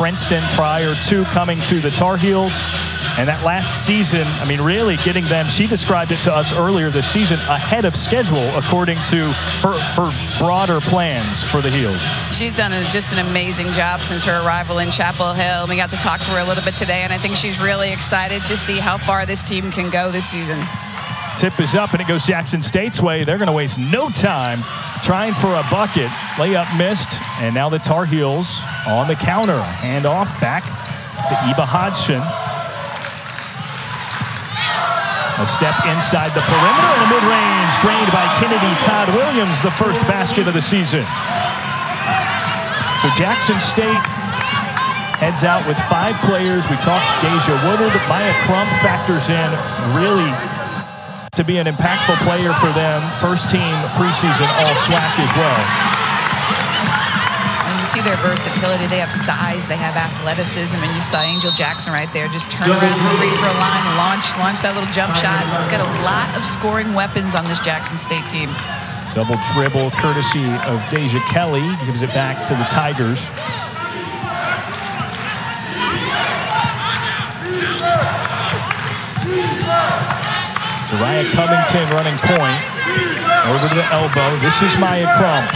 Princeton prior to coming to the Tar Heels. And that last season, I mean, really getting them, she described it to us earlier this season, ahead of schedule, according to her broader plans for the Heels. She's done just an amazing job since her arrival in Chapel Hill. We got to talk to her a little bit today, and I think she's really excited to see how far this team can go this season. Tip is up, and it goes Jackson State's way. They're going to waste no time trying for a bucket. Layup missed, and now the Tar Heels on the counter. Handoff back to Eva Hodgson. A step inside the perimeter and a mid-range drained by Kennedy Todd-Williams, the first basket of the season. So Jackson State heads out with 5 players. We talked Deja Woodard. Maya Crump factors in really to be an impactful player for them. First team preseason all-SWAC as well. See their versatility. They have size, they have athleticism, and you saw Angel Jackson right there just turn around the free throw line, launch that little jump shot. We've got a lot of scoring weapons on this Jackson State team. Double dribble courtesy of Deja Kelly, gives it back to the Tigers. Jariah Covington running point over to the elbow. This is Maya Crump,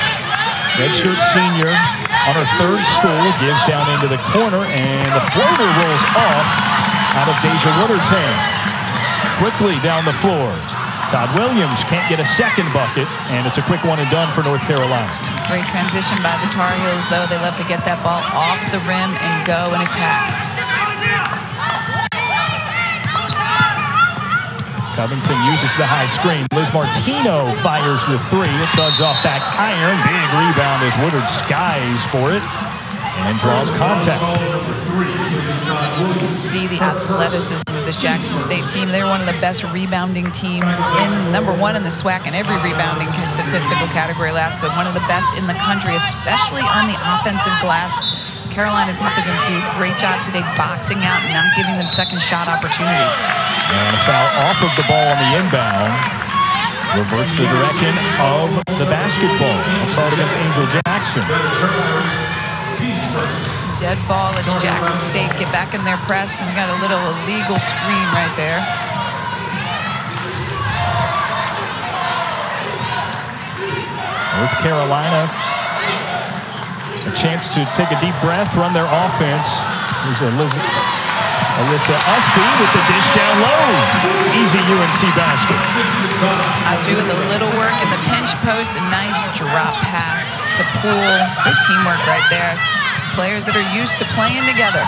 redshirt senior. On her third school, gives down into the corner, and the floater rolls off out of Deja Woodard's hand. Quickly down the floor. Todd-Williams can't get a second bucket, and it's a quick one and done for North Carolina. Great transition by the Tar Heels, though. They love to get that ball off the rim and go and attack. Covington uses the high screen. Liz Martino fires the 3. It thuds off back iron. Big rebound as Woodard skies for it and draws contact. You can see the athleticism of this Jackson State team. They're one of the best rebounding teams number 1 in the SWAC in every rebounding statistical category last, but one of the best in the country, especially on the offensive glass. Carolina's going to do a great job today boxing out and not giving them second shot opportunities. And a foul off of the ball on the inbound. Reverts the direction of the basketball. It's hard against Angel Jackson. Dead ball. It's Jackson State get back in their press, and we got a little illegal screen right there. North Carolina, a chance to take a deep breath, run their offense. Here's Alyssa Ustby with the dish down low. Easy UNC basket. Ustby with a little work in the pinch post. A nice drop pass to Poole. Good teamwork right there. Players that are used to playing together.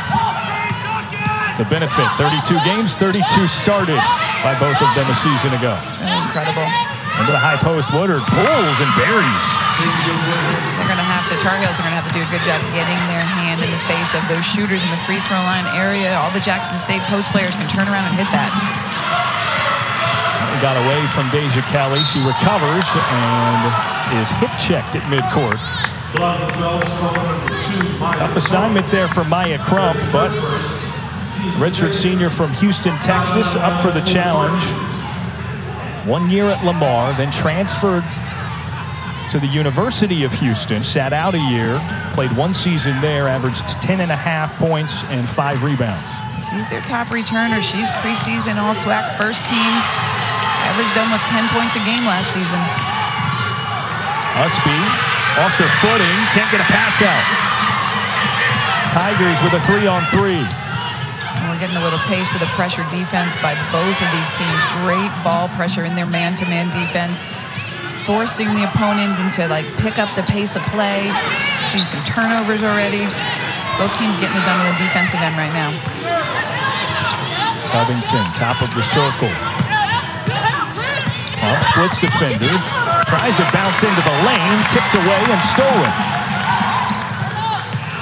The benefit, 32 games, 32 started by both of them a season ago. Incredible. Into the high post, Woodard pulls and buries. They're going to have the Tar Heels are going to have to do a good job getting their hand in the face of those shooters in the free throw line area. All the Jackson State post players can turn around and hit that. Got away from Deja Kelly. She recovers and is hip checked at midcourt. Tough assignment there for Maya Crump, but redshirt senior from Houston, Texas, up for the challenge. 1 year at Lamar, then transferred to the University of Houston, sat out a year, played 1 season there, averaged 10.5 points and 5 rebounds. She's their top returner. She's preseason all-SWAC first team. Averaged almost 10 points a game last season. Ustby lost her footing, can't get a pass out. Tigers with a 3-on-3. We're getting a little taste of the pressure defense by both of these teams. Great ball pressure in their man-to-man defense, forcing the opponent into pick up the pace of play. We've seen some turnovers already. Both teams getting it done on the defensive end right now. Covington, top of the circle. Splits defenders, tries to bounce into the lane, tipped away and stolen.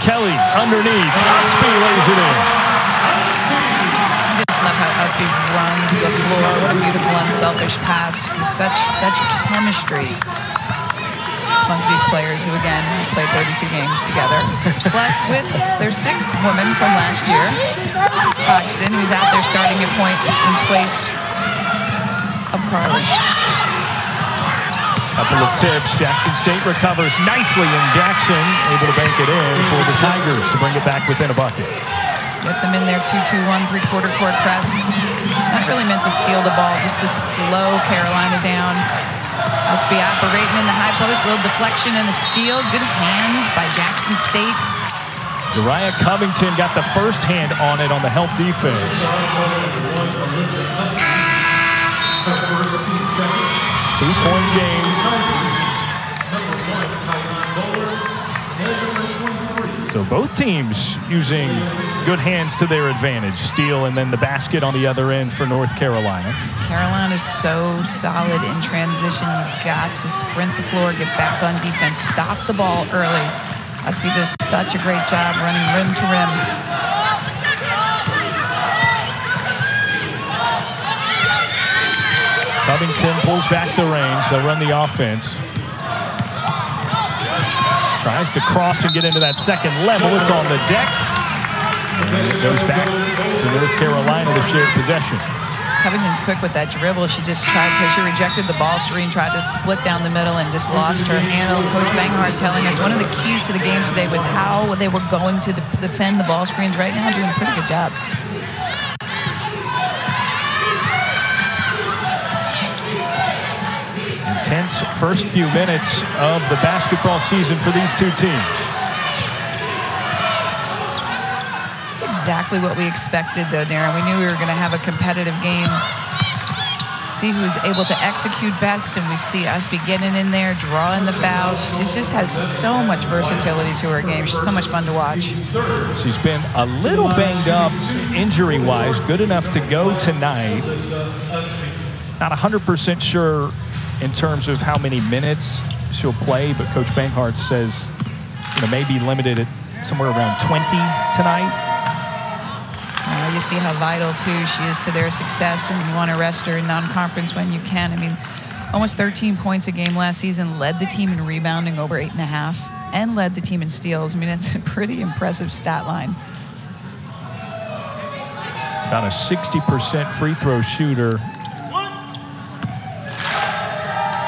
Kelly underneath, Ustby lays it in. Just love how Ustby runs the floor. What a beautiful, unselfish pass. Such chemistry amongst these players who, again, have played 32 games together. Plus, with their 6th woman from last year, Hodgson, who's out there starting at point in place of Carly. Couple of tips. Jackson State recovers nicely, and Jackson able to bank it in for the Tigers to bring it back within a bucket. Gets him in there, 2-2-1, three-quarter court press. Not really meant to steal the ball, just to slow Carolina down. Ustby operating in the high post, a little deflection and a steal. Good hands by Jackson State. Uriah Covington got the first hand on it on the help defense. 2-point game. So both teams using good hands to their advantage. Steal and then the basket on the other end for North Carolina. Carolina is so solid in transition. You've got to sprint the floor, get back on defense, stop the ball early. Ustby does such a great job running rim to rim. Covington pulls back the reins. They'll run the offense. Tries to cross and get into that second level. It's on the deck. And it goes back to North Carolina to share possession. Covington's quick with that dribble. She rejected the ball screen, tried to split down the middle, and just lost her handle. Coach Banghart telling us one of the keys to the game today was how they were going to defend the ball screens. Right now, doing a pretty good job. Intense first few minutes of the basketball season for these two teams. It's exactly what we expected, though, Darren. We knew we were going to have a competitive game. See who's able to execute best, and we see Ustby getting in there, drawing the fouls. She just has so much versatility to her game. She's so much fun to watch. She's been a little banged up injury-wise, good enough to go tonight. Not 100% sure in terms of how many minutes she'll play, but Coach Banghart says, maybe limited at somewhere around 20 tonight. You see how vital, too, she is to their success, and you want to rest her in non-conference when you can. I mean, almost 13 points a game last season, led the team in rebounding over 8.5, and led the team in steals. I mean, it's a pretty impressive stat line. About a 60% free throw shooter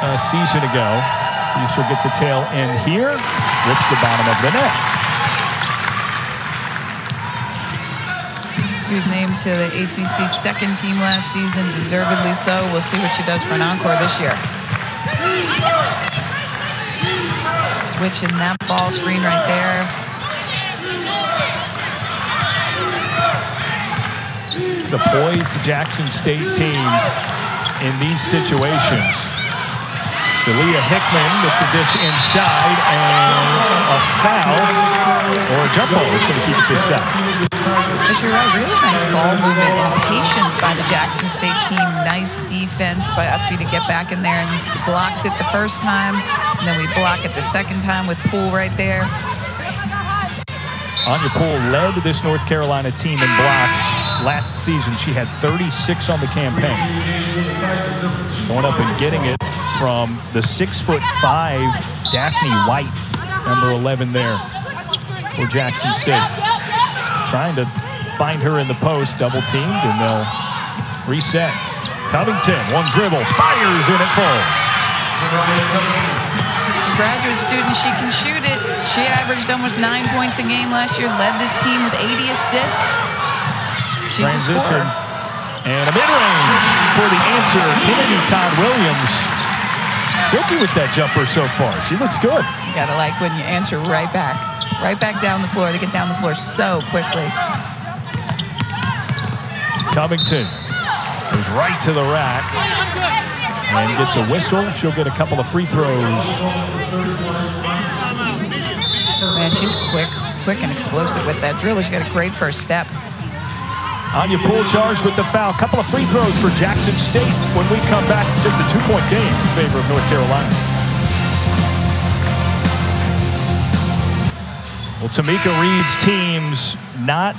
a season ago. She'll get the tail end here. Rips the bottom of the net. She was named to the ACC second team last season, deservedly so. We'll see what she does for an encore this year. Switching that ball screen right there. It's a poised Jackson State team in these situations. Delia Hickman with the dish inside, and a foul or a jump ball is going to keep it this out. But you're right, really nice ball movement and patience by the Jackson State team. Nice defense by Ustby to get back in there, and you see he blocks it the first time, and then we block it the second time with Poole right there. Anya Poole led this North Carolina team in blocks last season. She had 36 on the campaign. Going up and getting it from the 6'5" Daphne White, number 11 there for Jackson State. Trying to find her in the post, double teamed, and they'll reset. Covington, one dribble, fires, and it falls. Graduate student, she can shoot it. She averaged almost 9 points a game last year, led this team with 80 assists. She's a scorer. And a mid-range for the answer, Kennedy Todd-Williams. Silky with that jumper so far. She looks good. You gotta like when you answer right back down the floor. They get down the floor so quickly. Covington goes right to the rack and gets a whistle. She'll get a couple of free throws. Man, she's quick and explosive with that dribble. She's got a great first step. Anya Poole charged with the foul. Couple of free throws for Jackson State when we come back. Just a 2-point game in favor of North Carolina. Well, Tamika Reed's team's not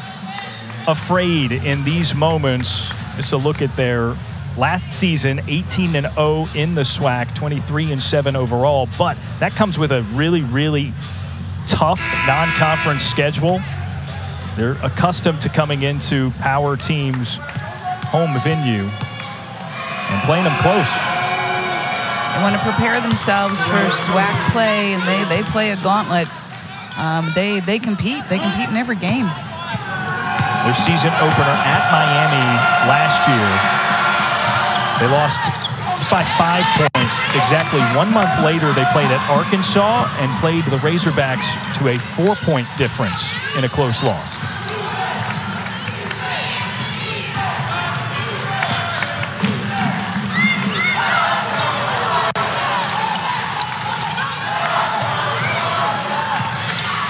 afraid in these moments. Just a look at their last season, 18-0 in the SWAC, 23-7 overall. But that comes with a really, really tough non-conference schedule. They're accustomed to coming into power teams' home venue and playing them close. They want to prepare themselves for SWAC play, and they play a gauntlet. They compete. They compete in every game. Their season opener at Miami last year, they lost by 5 points. Exactly 1 month later, they played at Arkansas and played the Razorbacks to a 4-point difference in a close loss.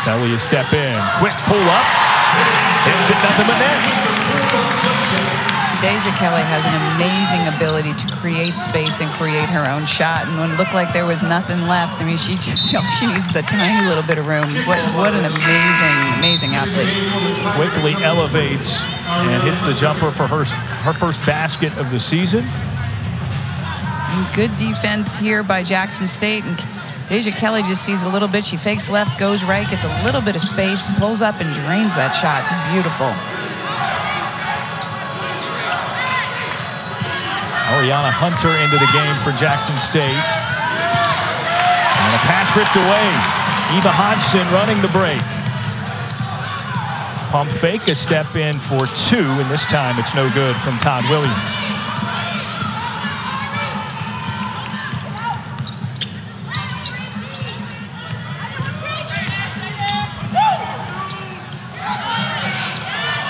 Kelly a step in, quick pull up, hits it, nothing but net. Deja Kelly has an amazing ability to create space and create her own shot. And when it looked like there was nothing left, I mean, she needs a tiny little bit of room. What an amazing athlete. Quickly elevates and hits the jumper for her first basket of the season. And good defense here by Jackson State. And Deja Kelly just sees a little bit. She fakes left, goes right, gets a little bit of space, pulls up and drains that shot. It's beautiful. Ariana Hunter into the game for Jackson State. And a pass ripped away. Eva Hodgson running the break. Pump fake, a step in for 2, and this time it's no good from Todd-Williams.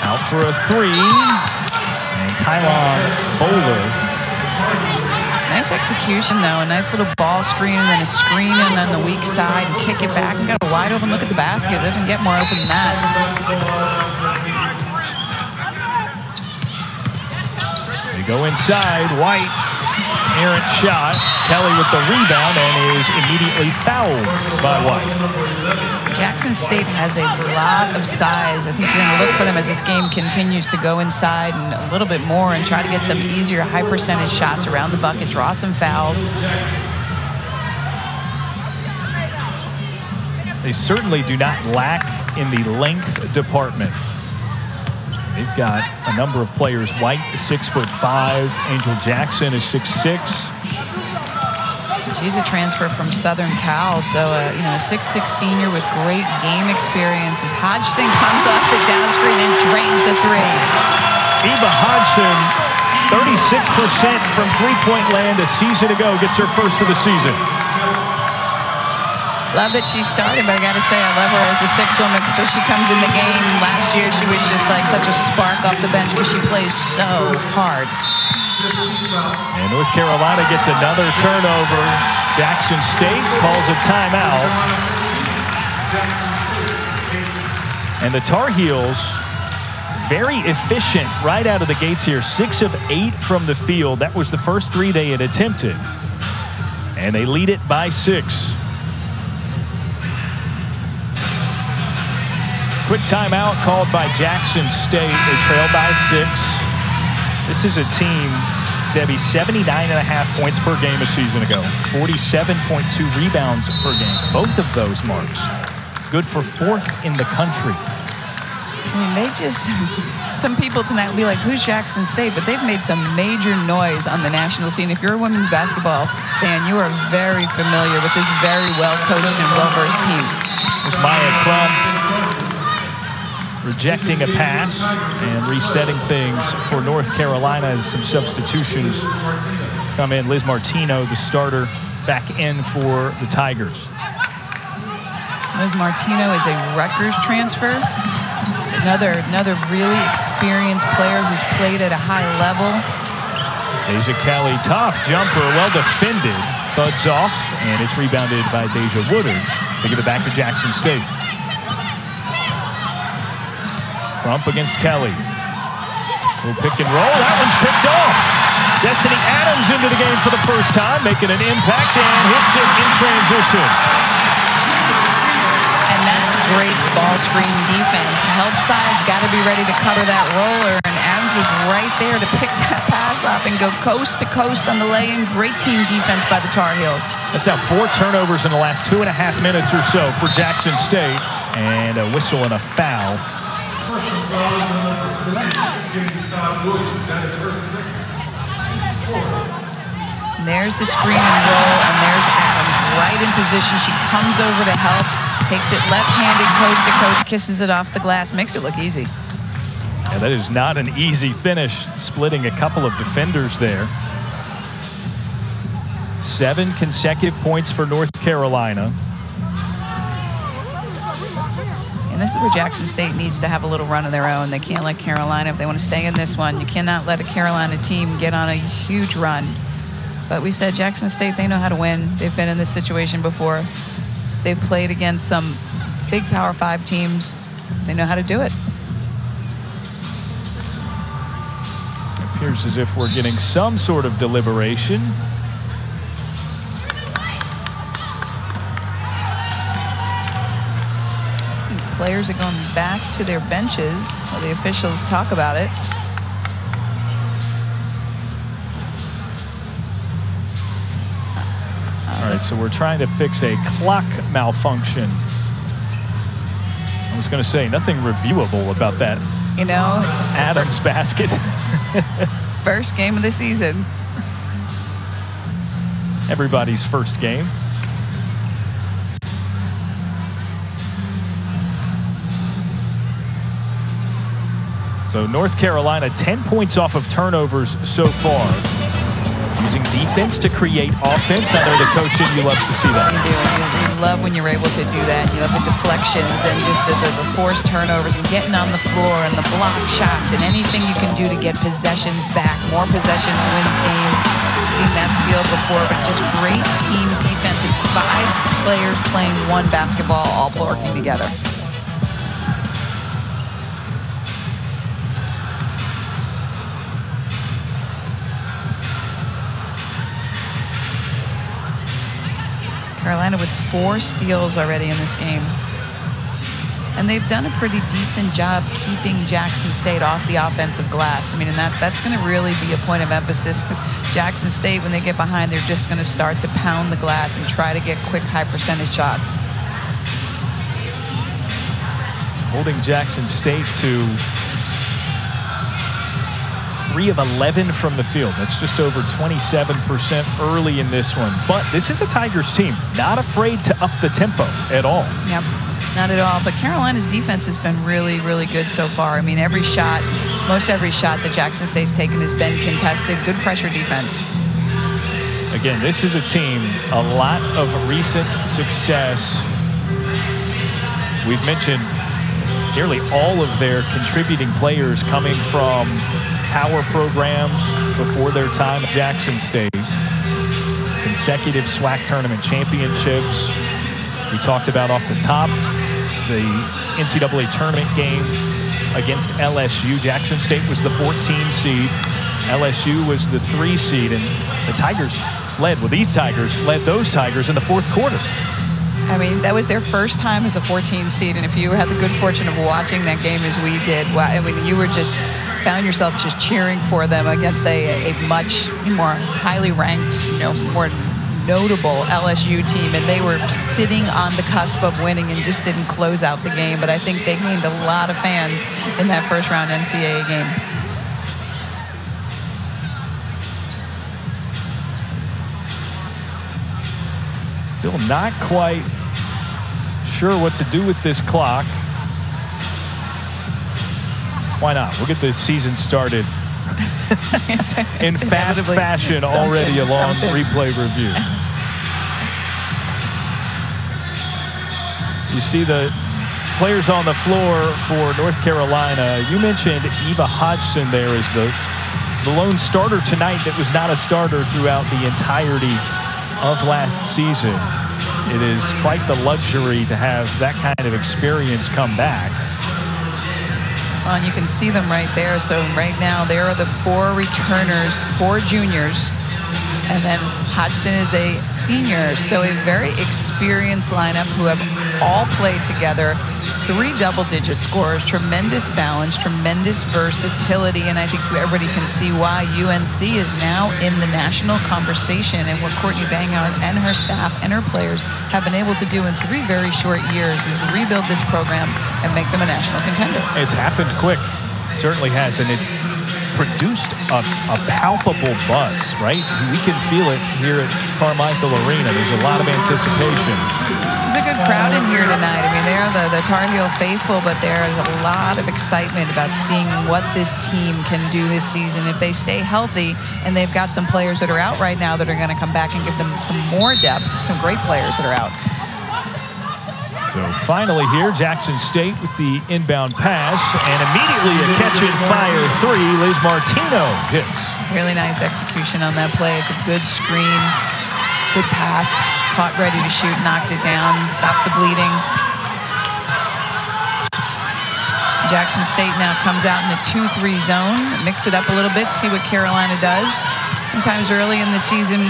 Out for a 3. And Tylon Bowler. Nice execution, though. A nice little ball screen and then a screen in on the weak side and kick it back and got a wide open look at the basket. It doesn't get more open than that. They go inside. White, errant shot. Kelly with the rebound and is immediately fouled by White. Jackson State has a lot of size. I think you're going to look for them as this game continues to go inside and a little bit more and try to get some easier high percentage shots around the bucket, draw some fouls. They certainly do not lack in the length department. They've got a number of players. White is 6'5". Angel Jackson is 6'6". She's a transfer from Southern Cal, so a 6'6" senior with great game experience. As Hodgson comes off the down screen and drains the 3. Eva Hodgson, 36% from three-point land a season ago, gets her first of the season. Love that she started, but I got to say, I love her as the 6th woman. So she comes in the game. Last year, she was just like such a spark off the bench because she plays so hard. And North Carolina gets another turnover. Jackson State calls a timeout. And the Tar Heels, very efficient right out of the gates here. 6 of 8 from the field. That was the first 3 they had attempted. And they lead it by 6. Quick timeout called by Jackson State. They trail by 6. This is a team, Debbie, 79.5 points per game a season ago. 47.2 rebounds per game. Both of those marks good for 4th in the country. I mean, they just, some people tonight will be like, who's Jackson State? But they've made some major noise on the national scene. If you're a women's basketball fan, you are very familiar with this very well-coached and well-versed team. There's Maya Crump rejecting a pass and resetting things for North Carolina as some substitutions come in. Liz Martino, the starter, back in for the Tigers. Liz Martino is a Rutgers transfer. Another really experienced player who's played at a high level. Deja Kelly, tough jumper, well defended, buds off, and it's rebounded by Deja Woodard. They give it back to Jackson State. Crump against Kelly. Little pick and roll. That one's picked off. Destiny Adams into the game for the first time, making an impact and hits it in transition. And that's great ball screen defense. The help side's got to be ready to cover that roller, and Adams was right there to pick that pass up and go coast to coast on the lay-in. Great team defense by the Tar Heels. That's now 4 turnovers in the last 2.5 minutes or so for Jackson State, and a whistle and a foul. And there's the screen and roll, and there's Adams right in position. She comes over to help, takes it left-handed coast to coast, kisses it off the glass, makes it look easy. Yeah, that is not an easy finish, splitting a couple of defenders there. 7 consecutive points for North Carolina. And this is where Jackson State needs to have a little run of their own. They can't let Carolina, if they want to stay in this one, you cannot let a Carolina team get on a huge run. But we said Jackson State, they know how to win. They've been in this situation before. They've played against some big Power 5 teams. They know how to do it. It appears as if we're getting some sort of deliberation. Players are going back to their benches while the officials talk about it. All right, so we're trying to fix a clock malfunction. I was going to say, nothing reviewable about that. You know, it's Adams basket. First game of the season. Everybody's first game. So North Carolina 10 points off of turnovers so far. Using defense to create offense. I know the coach and you love to see that. You do. You love when you're able to do that. You love the deflections and just the forced turnovers and getting on the floor and the block shots and anything you can do to get possessions back. More possessions wins game. We've seen that steal before, but just great team defense. It's 5 players playing one basketball, all working together. Carolina with 4 steals already in this game. And they've done a pretty decent job keeping Jackson State off the offensive glass. I mean, and that's going to really be a point of emphasis because Jackson State, when they get behind, they're just going to start to pound the glass and try to get quick, high percentage shots. Holding Jackson State to 3 of 11 from the field. That's just over 27% early in this one. But this is a Tigers team, not afraid to up the tempo at all. Yep, not at all. But Carolina's defense has been really, really good so far. I mean, every shot, most every shot that Jackson State's taken has been contested. Good pressure defense. Again, this is a team, a lot of recent success. We've mentioned nearly all of their contributing players coming from power programs before their time at Jackson State. Consecutive SWAC tournament championships. We talked about off the top the NCAA tournament game against LSU. Jackson State was the 14 seed. LSU was the 3 seed. And the Tigers led, well, these Tigers led those Tigers in the 4th quarter. I mean, that was their first time as a 14 seed. And if you had the good fortune of watching that game as we did, well, I mean, you were just found yourself just cheering for them against a much more highly ranked, more notable LSU team, and they were sitting on the cusp of winning and just didn't close out the game. But I think they gained a lot of fans in that first round NCAA game. Still not quite sure what to do with this clock. Why not? We'll get the season started in fast fashion already along replay review. You see the players on the floor for North Carolina. You mentioned Eva Hodgson there as the lone starter tonight that was not a starter throughout the entirety of last season. It is quite the luxury to have that kind of experience come back. And you can see them right there. So right now there are the 4 returners, 4 juniors, and then Hodgson is a senior. So a very experienced lineup who have all played together. 3 double-digit scores, tremendous balance, tremendous versatility, and I think everybody can see why UNC is now in the national conversation and what Courtney Banghart and her staff and her players have been able to do in 3 very short years is rebuild this program and make them a national contender. It's happened quick. It certainly has, and it's produced a palpable buzz, right? We can feel it here at Carmichael Arena. There's a lot of anticipation. There's a good crowd in here tonight. I mean, they are the Tar Heel faithful, but there's a lot of excitement about seeing what this team can do this season if they stay healthy. And they've got some players that are out right now that are going to come back and give them some more depth. Some great players that are out. So finally here, Jackson State with the inbound pass, and immediately a catch-and-fire three. Liz Martino hits. Really nice execution on that play. It's a good screen, good pass, caught ready to shoot, knocked it down, stopped the bleeding. Jackson State now comes out in a 2-3 zone, mix it up a little bit, see what Carolina does. Sometimes early in the season,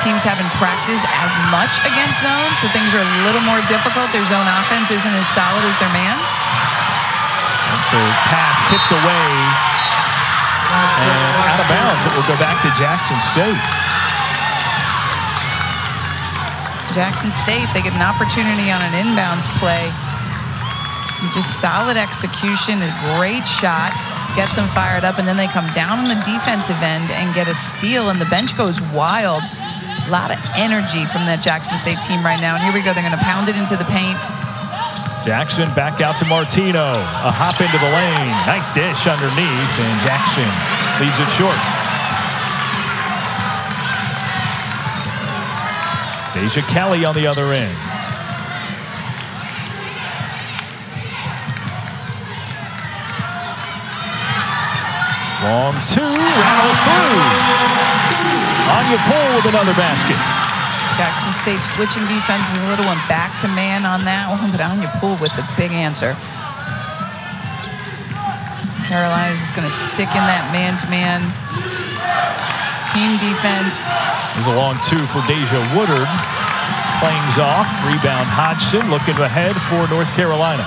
teams haven't practiced as much against zone, so things are a little more difficult. Their zone offense isn't as solid as their man. That's a pass tipped away and out of bounds. It will go back to Jackson State. Jackson State, they get an opportunity on an inbounds play. Just solid execution, a great shot, gets them fired up, and then they come down on the defensive end and get a steal, and the bench goes wild. A lot of energy from that Jackson State team right now. And here we go. They're going to pound it into the paint. Jackson back out to Martino. A hop into the lane. Nice dish underneath, and Jackson leaves it short. Deja Kelly on the other end. Long two, rattles through. Anya Poole with another basket. Jackson State switching defenses a little, went back to man on that one, but Anya Poole with the big answer. Carolina's just going to stick in that man-to-man team defense. There's a long two for Deja Woodard. Plays off, rebound Hodgson, looking ahead for North Carolina.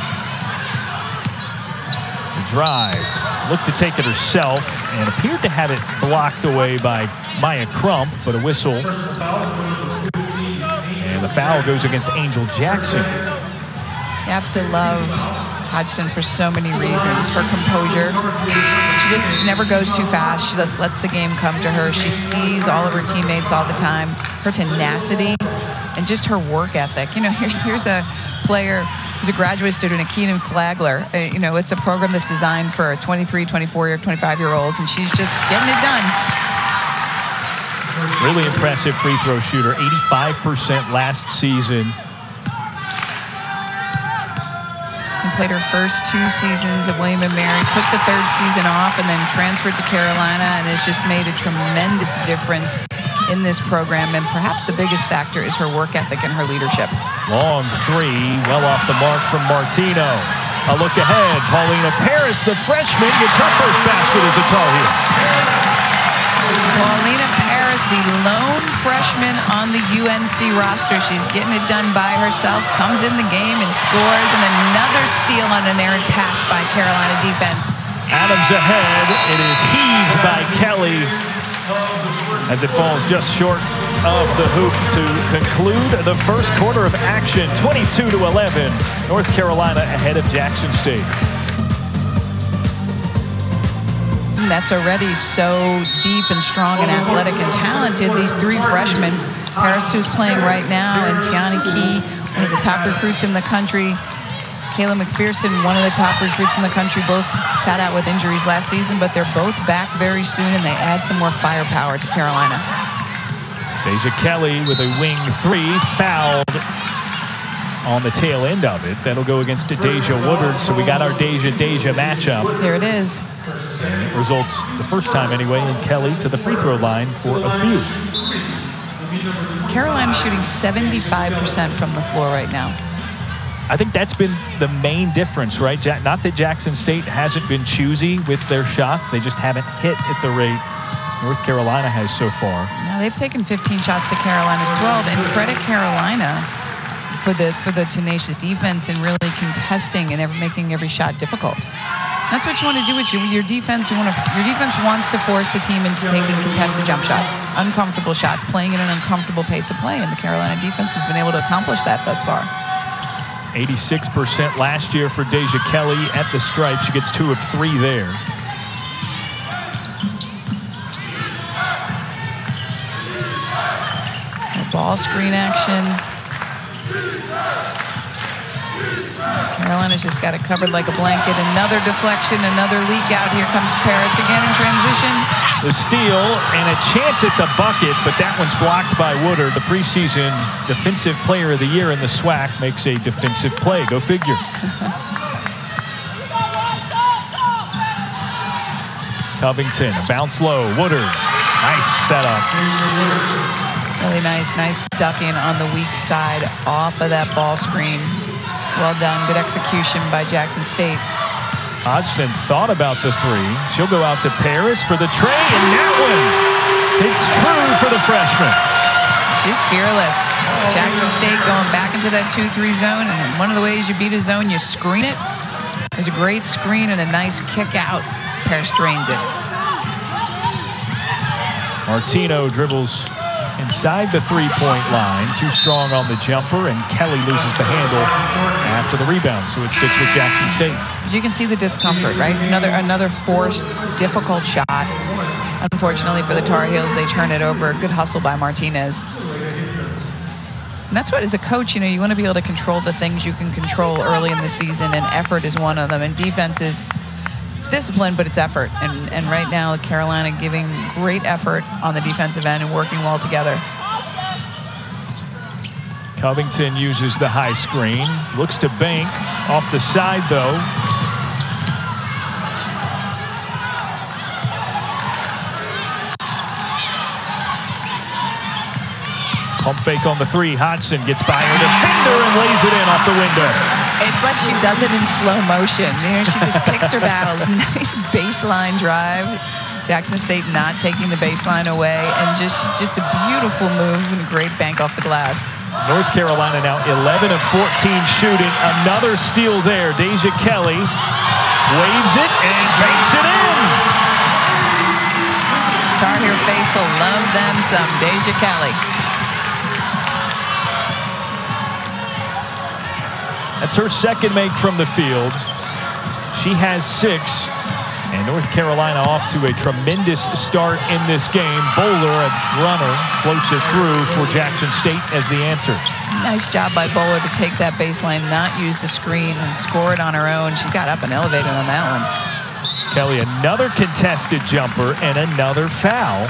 The drive, looked to take it herself and appeared to have it blocked away by Maya Crump, but a whistle. And the foul goes against Angel Jackson. You have to love Hodgson for so many reasons. Her composure. She never goes too fast. She just lets the game come to her. She sees all of her teammates all the time. Her tenacity and just her work ethic. You know, here's a player who's a graduate student at Keenan Flagler. You know, it's a program that's designed for 23, 24, 25-year-olds, and she's just getting it done. Really impressive free throw shooter, 85% last season. And played her first 2 seasons at William & Mary, took the 3rd season off, and then transferred to Carolina, and has just made a tremendous difference in this program. And perhaps the biggest factor is her work ethic and her leadership. Long three, well off the mark from Martino. A look ahead, Paulina Paris, the freshman, gets her first basket as a Tar Heel. Paulina Paris, the lone freshman on the UNC roster. She's getting it done by herself, comes in the game and scores, and another steal on an errant pass by Carolina defense. Adams ahead. It is heaved by Kelly as it falls just short of the hoop to conclude the first quarter of action. 22-11. North Carolina ahead of Jackson State. That's already so deep and strong and athletic and talented. These 3 freshmen, Paris, who's playing right now, and Tiana Key, one of the top recruits in the country. Kayla McPherson, one of the top recruits in the country, both sat out with injuries last season, but they're both back very soon, and they add some more firepower to Carolina. Deja Kelly with a wing 3, fouled on the tail end of it. That'll go against Deja Woodard, so we got our Deja matchup. There it is. And it results, the first time anyway, in Kelly to the free throw line for a few. Carolina shooting 75% from the floor right now. I think that's been the main difference, right? Not that Jackson State hasn't been choosy with their shots. They just haven't hit at the rate North Carolina has so far. Now they've taken 15 shots to Carolina's 12, and credit Carolina for the tenacious defense and really contesting and making every shot difficult. That's what you want to do with your defense. Your defense wants to force the team into taking contested jump shots, uncomfortable shots, playing at an uncomfortable pace of play, and the Carolina defense has been able to accomplish that thus far. 86% last year for Deja Kelly at the stripe. She gets 2 of 3 there. Ball screen action. Carolina's just got it covered like a blanket. Another deflection, another leak out. Here comes Paris again in transition. The steal and a chance at the bucket, but that one's blocked by Woodard. The preseason Defensive Player of the Year in the SWAC makes a defensive play. Go figure. Covington, a bounce low. Woodard, nice setup. Really nice ducking on the weak side off of that ball screen. Well done, good execution by Jackson State. Hodgson thought about the three. She'll go out to Paris for the tray, and that one, it's true for the freshman. She's fearless. Jackson State going back into that 2-3 zone, and one of the ways you beat a zone, you screen it. There's a great screen and a nice kick out. Paris drains it. Martino dribbles inside the three-point line. Too strong on the jumper, and Kelly loses the handle after the rebound, so it sticks with Jackson State. You can see the discomfort, right? Another forced, difficult shot. Unfortunately for the Tar Heels, they turn it over. Good hustle by Martinez. And that's what, as a coach, you know, you want to be able to control the things you can control early in the season, and effort is one of them. And defense is, it's discipline, but it's effort. And right now, Carolina giving great effort on the defensive end and working well together. Covington uses the high screen. Looks to bank. Off the side, though. Pump fake on the three. Hodgson gets by her defender and lays it in off the window. It's like she does it in slow motion. You know, she just picks her battles. Nice baseline drive. Jackson State not taking the baseline away, and just a beautiful move and a great bank off the glass. North Carolina now 11 of 14 shooting. Another steal there. Deja Kelly waves it and banks it in. Tar Heel faithful love them some Deja Kelly. That's her second make from the field. She has 6. And North Carolina off to a tremendous start in this game. Bowler, a runner, floats it through for Jackson State as the answer. Nice job by Bowler to take that baseline, not use the screen, and score it on her own. She got up and elevated on that one. Kelly, another contested jumper and another foul.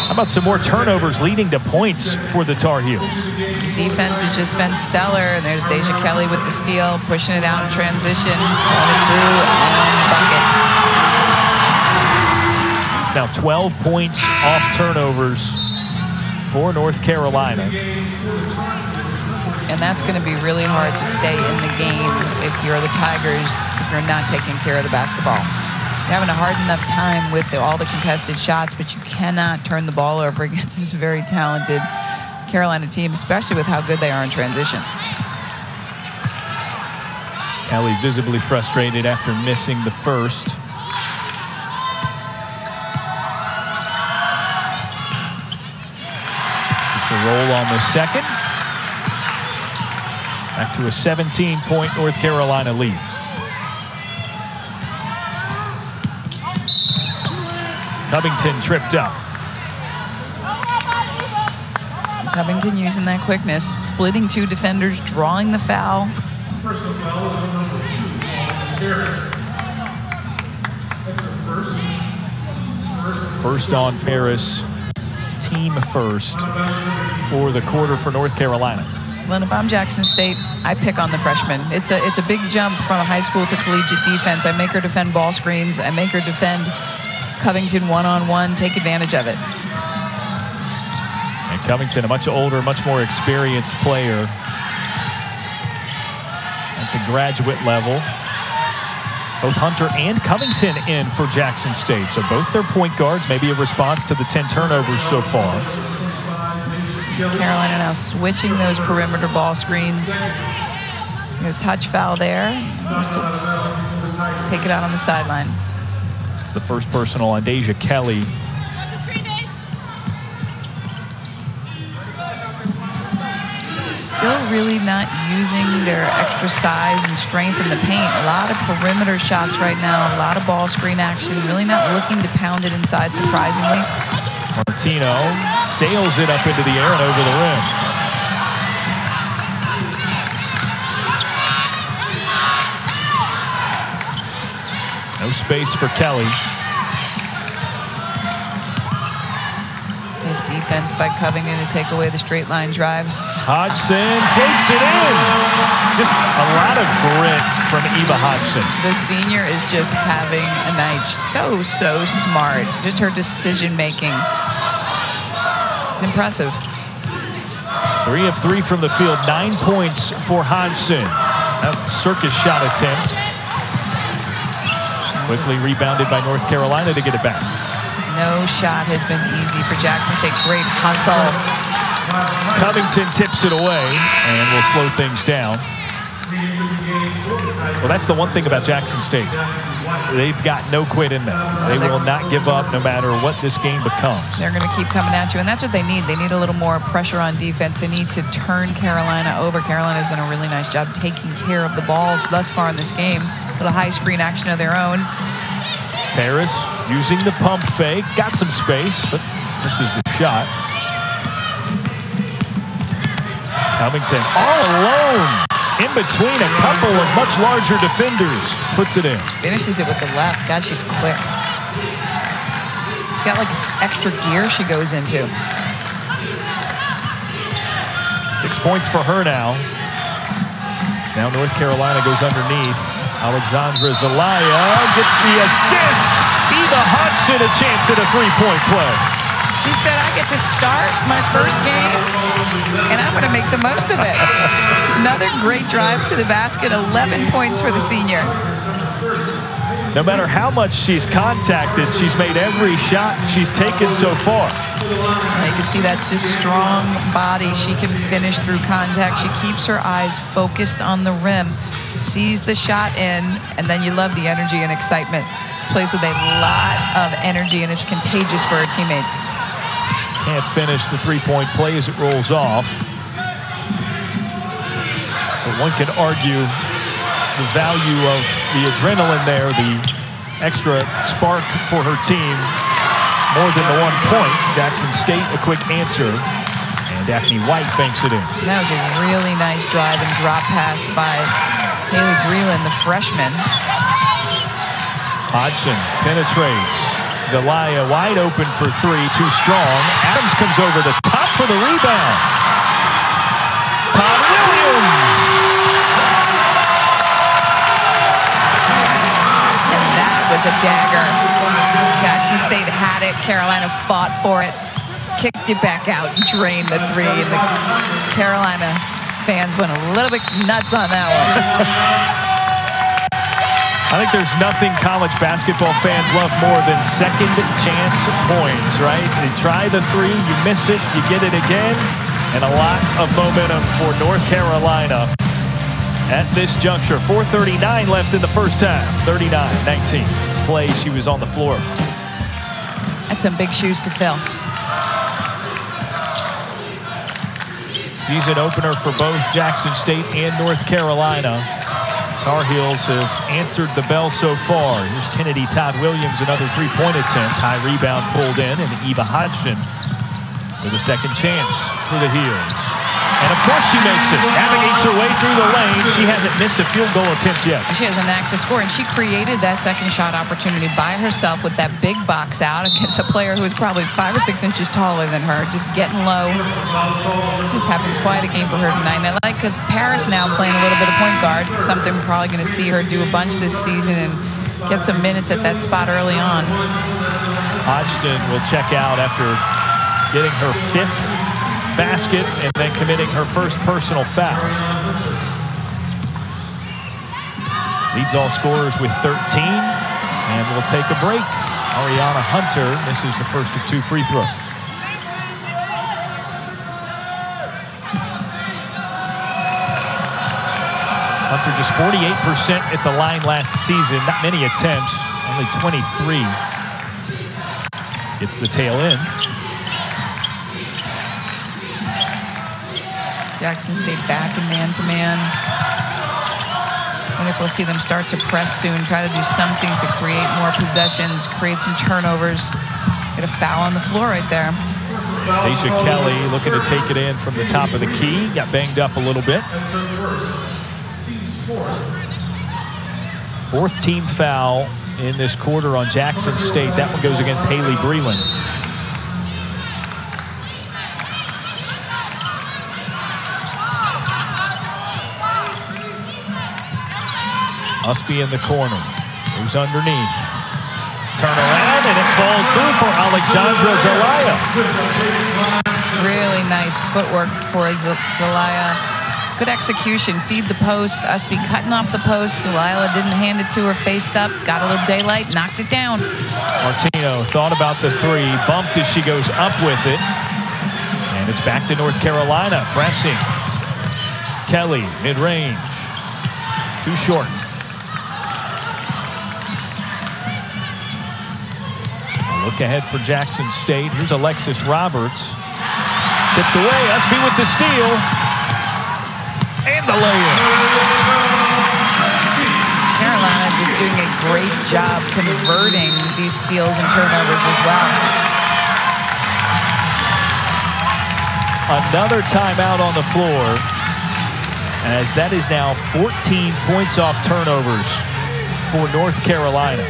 How about some more turnovers leading to points for the Tar Heels? Defense has just been stellar. There's Deja Kelly with the steal, pushing it out in transition, running through and buckets. It's now 12 points off turnovers for North Carolina. And that's going to be really hard to stay in the game if you're the Tigers, if you're not taking care of the basketball. You're having a hard enough time with all the contested shots, but you cannot turn the ball over against this very talented Carolina team, especially with how good they are in transition. Kelly visibly frustrated after missing the first. It's a roll on the second. Back to a 17-point North Carolina lead. Covington tripped up. Covington using that quickness, splitting 2 defenders, drawing the foul. First on Paris, team first for the quarter for North Carolina. Well, if I'm Jackson State, I pick on the freshman. It's a big jump from high school to collegiate defense. I make her defend ball screens. I make her defend Covington one-on-one, take advantage of it. And Covington, a much older, much more experienced player at the graduate level. Both Hunter and Covington in for Jackson State. So both their point guards, maybe a response to the 10 turnovers so far. Carolina now switching those perimeter ball screens. A touch foul there. Take it out on the sideline. The first personal on Deja Kelly. Still really not using their extra size and strength in the paint. A lot of perimeter shots right now, a lot of ball screen action, really not looking to pound it inside, surprisingly. Martino sails it up into the air and over the rim. No space for Kelly. Nice defense by Covington to take away the straight line drive. Hodgson floats it in. Just a lot of grit from Eva Hodgson. The senior is just having a night. So smart. Just her decision making. It's impressive. 3 of 3 from the field. 9 points for Hodgson. That circus shot attempt. Quickly rebounded by North Carolina to get it back. No shot has been easy for Jackson State. Great hustle. Covington tips it away and will slow things down. Well, that's the one thing about Jackson State. They've got no quit in them. They will not give up no matter what this game becomes. They're going to keep coming at you, and that's what they need. They need a little more pressure on defense. They need to turn Carolina over. Carolina's done a really nice job taking care of the balls thus far in this game. A little high screen action of their own. Paris using the pump fake. Got some space, but misses the shot. Covington all alone in between a couple of much larger defenders. Puts it in. Finishes it with the left. God, she's quick. She's got like extra gear she goes into. 6 points for her now. Now North Carolina goes underneath. Alexandra Zelaya gets the assist. Eva Hodgson a chance at a three-point play. She said, I get to start my first game, and I'm going to make the most of it. Another great drive to the basket. 11 points for the senior. No matter how much she's contacted, she's made every shot she's taken so far. You can see that's just strong body. She can finish through contact. She keeps her eyes focused on the rim, sees the shot in, and then you love the energy and excitement. Plays with a lot of energy, and it's contagious for her teammates. Can't finish the three-point play as it rolls off. But one can argue the value of the adrenaline there, the extra spark for her team, more than the 1 point. Jackson State a quick answer, and Daphne White banks it in. That was a really nice drive and drop pass by Haley Breland, the freshman. Hodgson penetrates. Zelaya wide open for three, too strong. Adams comes over the top for the rebound. Todd-Williams. And that was a dagger. Jackson State had it. Carolina fought for it. Kicked it back out, drained the three. And the Carolina fans went a little bit nuts on that one. I think there's nothing college basketball fans love more than second chance points, right? You try the three, you miss it, you get it again, and a lot of momentum for North Carolina at this juncture. 4:39 left in the first half, 39-19. Play, she was on the floor. That's some big shoes to fill. Season opener for both Jackson State and North Carolina. Tar Heels have answered the bell so far. Here's Kennedy Todd-Williams, another three-point attempt. High rebound pulled in, and Eva Hodgson with a second chance for the Heels. And of course she makes it. Navigates her way through the lane. She hasn't missed a field goal attempt yet. She has a knack to score, and she created that second shot opportunity by herself with that big box out against a player who is probably 5 or 6 inches taller than her, just getting low. This is having quite a game for her tonight. And I like Paris now playing a little bit of point guard, something we're probably going to see her do a bunch this season and get some minutes at that spot early on. Hodgson will check out after getting her 5th basket and then committing her first personal foul. Leads all scorers with 13, and we'll take a break. Ariana Hunter misses the first of 2 free throws. Hunter just 48% at the line last season. Not many attempts, only 23. Gets the tail end. Jackson State back in man-to-man. I wonder if we'll see them start to press soon, try to do something to create more possessions, create some turnovers, get get a foul on the floor right there. Deja Kelly looking to take it in from the top of the key. Got banged up a little bit. Fourth team foul in this quarter on Jackson State. That one goes against Haley Breland. Ustby in the corner. Moves underneath. Turn around, and it falls through for Alexandra Zelaya. Really nice footwork for Zelaya. Good execution. Feed the post. Ustby cutting off the post. Zelaya didn't hand it to her. Faced up. Got a little daylight. Knocked it down. Martino thought about the three. Bumped as she goes up with it. And it's back to North Carolina. Pressing. Kelly, mid-range. Too short. Look ahead for Jackson State. Here's Alexis Roberts. Tipped away. Ustby with the steal. And the layup. Carolina just doing a great job converting these steals and turnovers as well. Another timeout on the floor, as that is now 14 points off turnovers for North Carolina.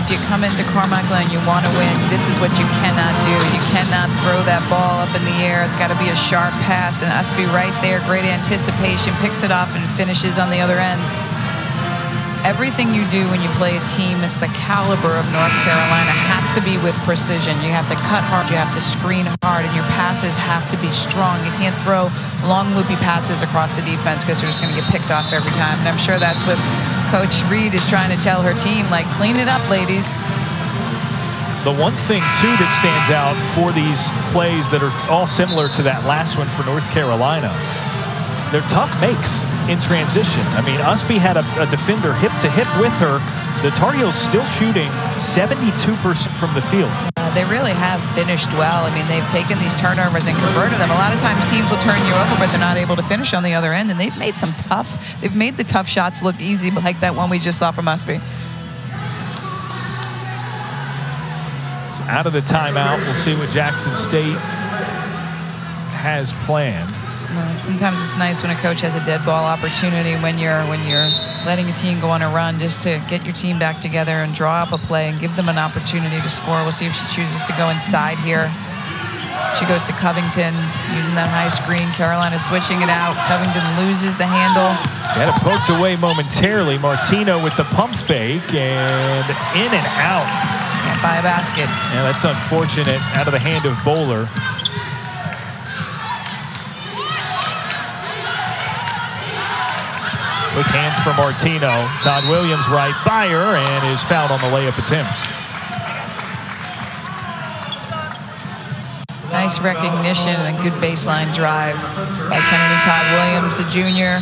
If you come into Carmichael and you want to win, this is what you cannot do. You cannot throw that ball up in the air. It's got to be a sharp pass, and Ustby right there, great anticipation, picks it off and finishes on the other end. Everything you do when you play a team, it's the caliber of North Carolina, has to be with precision. You have to cut hard, you have to screen hard, and your passes have to be strong. You can't throw long loopy passes across the defense because they're just going to get picked off every time. And I'm sure that's what Coach Reed is trying to tell her team, like, clean it up, ladies. The one thing, too, that stands out for these plays that are all similar to that last one for North Carolina, they're tough makes in transition. I mean, Ustby had a defender hip-to-hip with her. The Tar Heels still shooting 72% from the field. They really have finished well. I mean, they've taken these turnovers and converted them. A lot of times teams will turn you over, but they're not able to finish on the other end, and they've made they've made the tough shots look easy, like that one we just saw from Ustby. So out of the timeout, we'll see what Jackson State has planned. Sometimes it's nice when a coach has a dead ball opportunity when you're letting a team go on a run, just to get your team back together and draw up a play and give them an opportunity to score. We'll see if she chooses to go inside here. She goes to Covington using that high screen. Carolina switching it out. Covington loses the handle. Had it poked away momentarily. Martino with the pump fake, and in and out. Can't buy a basket. Yeah, that's unfortunate. Out of the hand of Bowler. With hands for Martino. Todd-Williams right by her and is fouled on the layup attempt. Nice recognition and a good baseline drive by Kennedy Todd-Williams, the junior.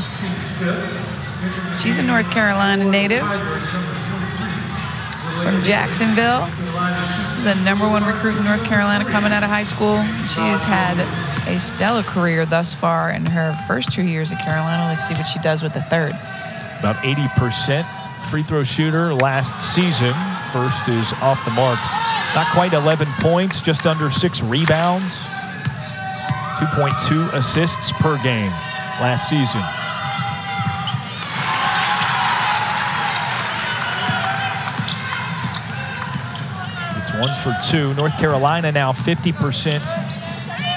She's a North Carolina native from Jacksonville. The #1 recruit in North Carolina coming out of high school. She has had a stellar career thus far in her first 2 years at Carolina. Let's see what she does with the third. About 80% free throw shooter last season. First is off the mark. Not quite 11 points, just under 6 rebounds. 2.2 assists per game last season. It's 1 for 2. North Carolina now 50%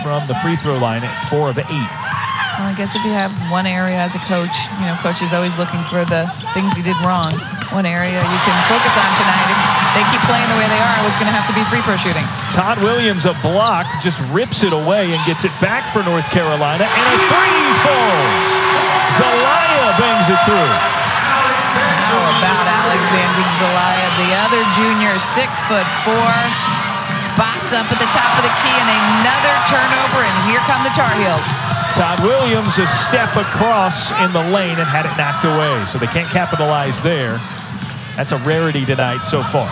from the free throw line at 4 of 8. Well, I guess if you have one area as a coach, you know, coach is always looking for the things you did wrong. One area you can focus on tonight. If they keep playing the way they are, it's going to have to be free throw shooting. Todd-Williams, a block, just rips it away and gets it back for North Carolina, and a three falls. Zelaya bangs it through. How about Alexandra Zelaya, the other junior, 6'4", spots up at the top of the key, and another turnover, and here come the Tar Heels. Todd-Williams a step across in the lane and had it knocked away, so they can't capitalize there. That's a rarity tonight so far.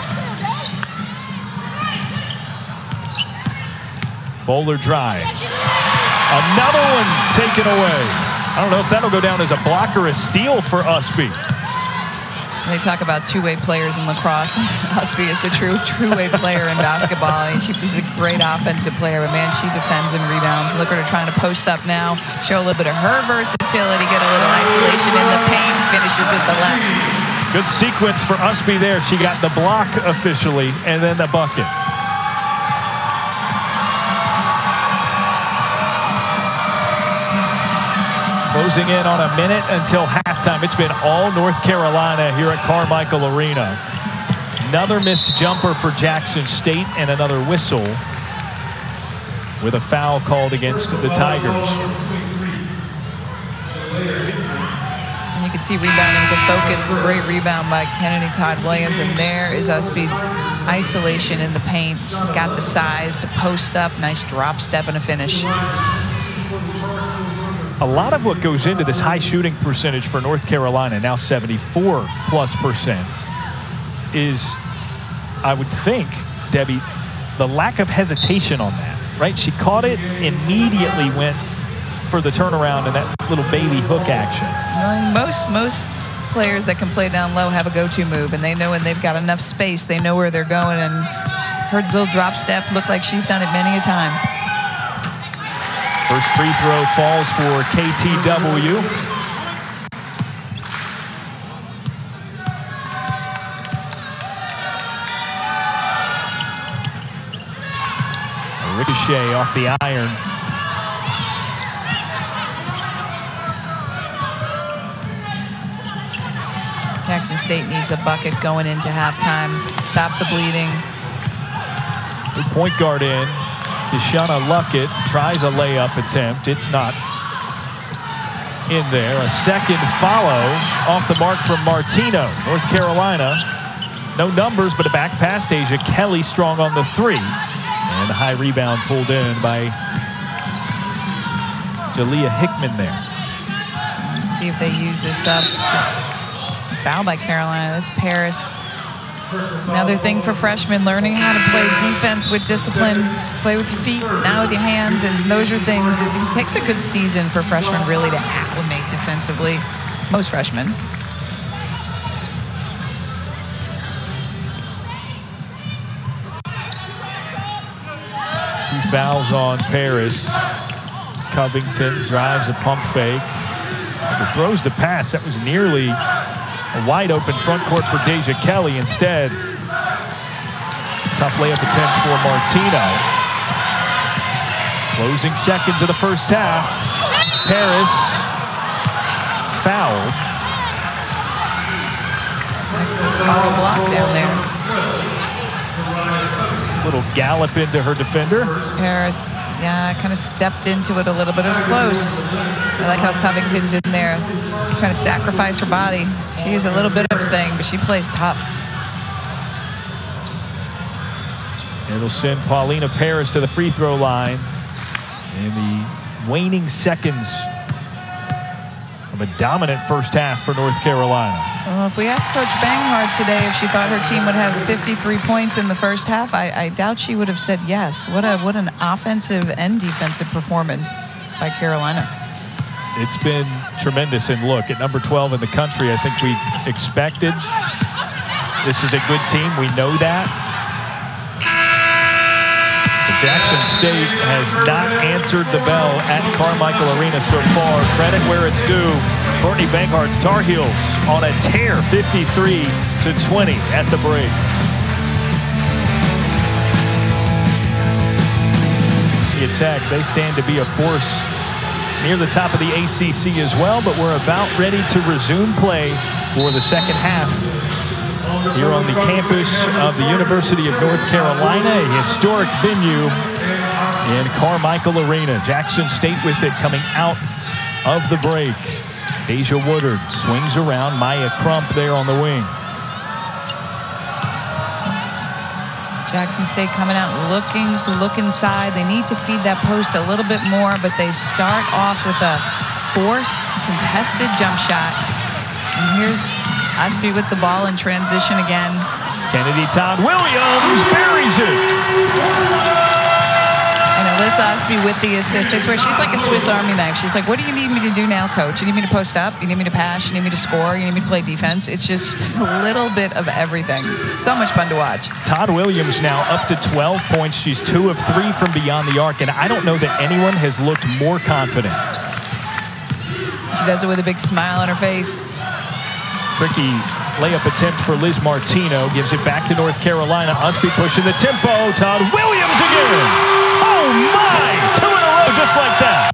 Bowler drives. Another one taken away. I don't know if that'll go down as a block or a steal for Ustby. They talk about two-way players in lacrosse. Ustby is the true two-way player in basketball. I mean, she was a great offensive player, but man, she defends and rebounds. Look at her trying to post up now, show a little bit of her versatility, get a little isolation in the paint, finishes with the left. Good sequence for Ustby there. She got the block officially and then the bucket. Closing in on a minute until halftime. It's been all North Carolina here at Carmichael Arena. Another missed jumper for Jackson State and another whistle with a foul called against the Tigers. And you can see rebounding is a focus. Great rebound by Kennedy Todd-Williams. And there is Ustby. Isolation in the paint. She's got the size to post up. Nice drop step and a finish. A lot of what goes into this high shooting percentage for North Carolina, now 74+%, is, I would think, Debbie, the lack of hesitation on that, right? She caught it, immediately went for the turnaround and that little baby hook action. Most players that can play down low have a go-to move, and they know when they've got enough space, they know where they're going, and her little drop step looked like she's done it many a time. First free throw falls for KTW. A ricochet off the iron. Jackson State needs a bucket going into halftime. Stop the bleeding. Good point guard in. Deshauna Luckett tries a layup attempt. It's not in there. A second follow off the mark from Martino. North Carolina, no numbers, but a back pass. Deja Kelly strong on the three. And a high rebound pulled in by Jalea Hickman there. Let's see if they use this up. Foul by Carolina. This Paris. Another thing for freshmen, learning how to play defense with discipline, play with your feet, now with your hands, and those are things. It takes a good season for freshmen really to acclimate defensively. Most freshmen. 2 fouls on Paris. Covington drives a pump fake. Throws the pass. That was nearly a wide open front court for Deja Kelly. Instead, tough layup attempt for Martino. Closing seconds of the first half. Paris fouled. Call a block down there. Little gallop into her defender. Paris, yeah, kind of stepped into it a little bit. It was close. I like how Covington's in there, trying to sacrifice her body. She is a little bit of a thing, but she plays tough. It'll send Paulina Paris to the free throw line in the waning seconds of a dominant first half for North Carolina. Well, if we asked Coach Banghart today if she thought her team would have 53 points in the first half, I doubt she would have said yes. What an offensive and defensive performance by Carolina. It's been tremendous. And look, at number 12 in the country, I think we expected this is a good team. We know that. But Jackson State has not answered the bell at Carmichael Arena so far. Credit where it's due. Courtney Bankhart's Tar Heels on a tear, 53-20 at the break. The attack, they stand to be a force near the top of the ACC as well, but we're about ready to resume play for the second half here on the campus of the University of North Carolina, a historic venue in Carmichael Arena. Jackson State with it coming out of the break. Deja Woodard swings around. Maya Crump there on the wing. Jackson State coming out looking to look inside. They need to feed that post a little bit more, but they start off with a forced, contested jump shot. And here's Ustby with the ball in transition again. Kennedy Todd-Williams buries it. And it Alyssa Ustby with the assist. I swear, she's like a Swiss Army knife. She's like, what do you need me to do now, coach? You need me to post up? You need me to pass? You need me to score? You need me to play defense? It's just a little bit of everything. So much fun to watch. Todd-Williams now up to 12 points. She's 2 of 3 from beyond the arc, and I don't know that anyone has looked more confident. She does it with a big smile on her face. Tricky layup attempt for Liz Martino. Gives it back to North Carolina. Ustby pushing the tempo. Todd-Williams again. Oh, my. 2 in a row just like that.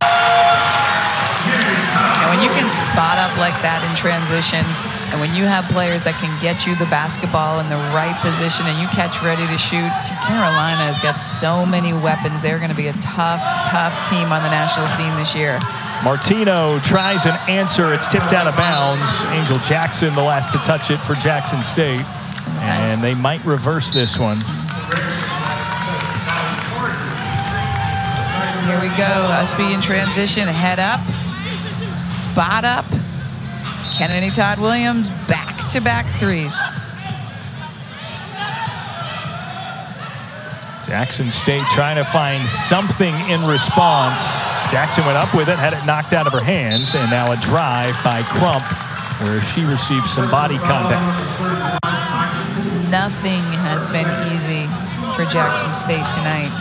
And when you can spot up like that in transition, and when you have players that can get you the basketball in the right position and you catch ready to shoot, Carolina has got so many weapons. They're going to be a tough, tough team on the national scene this year. Martino tries an answer. It's tipped out of bounds. Angel Jackson, the last to touch it for Jackson State. Nice. And they might reverse this one. Here we go. Ustby in transition. Head up. Spot up. Kennedy Todd-Williams, back-to-back threes. Jackson State trying to find something in response. Jackson went up with it, had it knocked out of her hands, and now a drive by Crump where she received some body contact. Nothing has been easy for Jackson State tonight.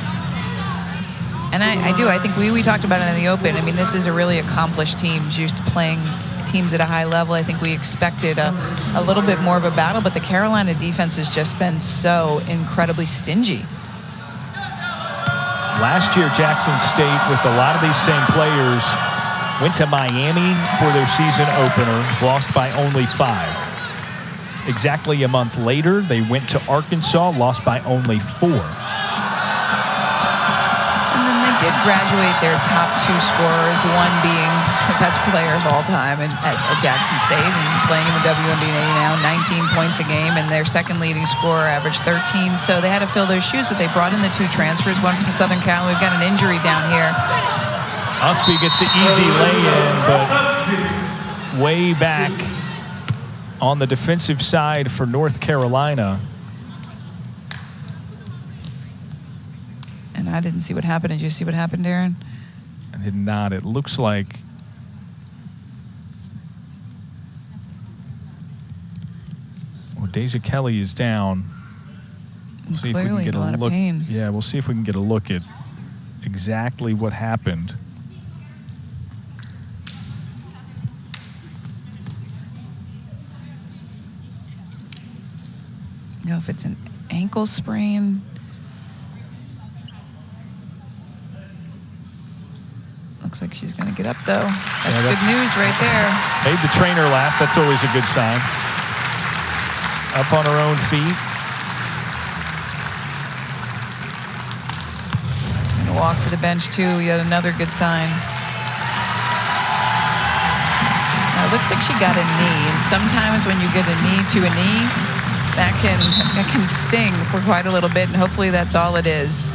And I think we talked about it in the open. I mean, this is a really accomplished team, used to playing teams at a high level. I think we expected a little bit more of a battle, but the Carolina defense has just been so incredibly stingy. Last year, Jackson State, with a lot of these same players, went to Miami for their season opener, lost by only 5. Exactly a month later, they went to Arkansas, lost by only 4. And then they did graduate their top 2 scorers, one being the best player of all time at Jackson State and playing in the WNBA now, 19 points a game, and their second leading scorer averaged 13. So they had to fill their shoes, but they brought in the 2 transfers, one from Southern Cal. We've got an injury down here. Ustby gets the easy lay-in, but way back on the defensive side for North Carolina. And I didn't see what happened. Did you see what happened, Darren? I did not. It looks like Deja Kelly is down. We'll see if we can get a look. Pain. Yeah, we'll see if we can get a look at exactly what happened. You know, if it's an ankle sprain. Looks like she's going to get up, though. That's good news right there. Made the trainer laugh. That's always a good sign. Up on her own feet. She's going to walk to the bench, too. Yet another good sign. Now, it looks like she got a knee. And sometimes when you get a knee to a knee, that can sting for quite a little bit. And hopefully that's all it is.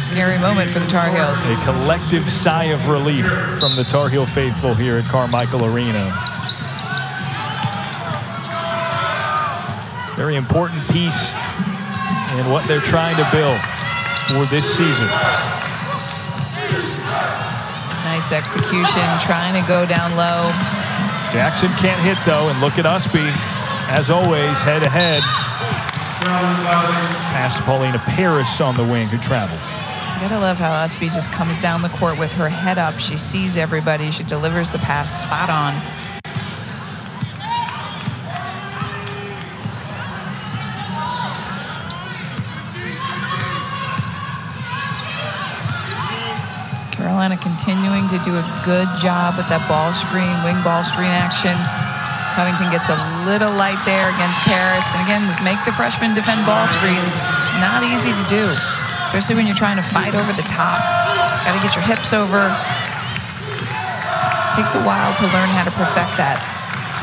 Scary moment for the Tar Heels. A collective sigh of relief from the Tar Heel faithful here at Carmichael Arena. Very important piece in what they're trying to build for this season. Nice execution, trying to go down low. Jackson can't hit, though, and look at Ustby, as always, head-to-head. Pass to Paulina Paris on the wing, who travels. I gotta love how Ustby just comes down the court with her head up. She sees everybody. She delivers the pass spot on. Carolina continuing to do a good job with that ball screen, wing ball screen action. Covington gets a little light there against Paris. And again, make the freshmen defend ball screens. Not easy to do, especially when you're trying to fight over the top. Got to get your hips over. Takes a while to learn how to perfect that.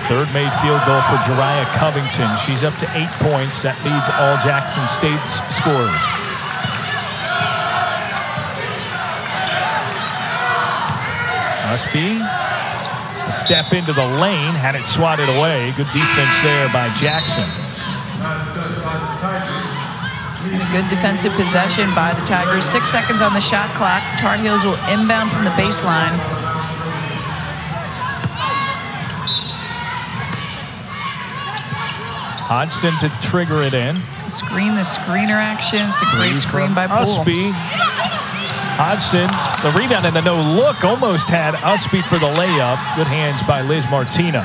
Third made field goal for Jariah Covington. She's up to 8 points. That leads all Jackson State's scorers. Ustby, a step into the lane, had it swatted away. Good defense there by Jackson. And a good defensive possession by the Tigers. 6 seconds on the shot clock. Tar Heels will inbound from the baseline. Hodgson to trigger it in. Screen the screener action. It's a great screen by Poole. Ustby. Hodgson, the rebound and the no look almost had Ustby for the layup. Good hands by Liz Martino.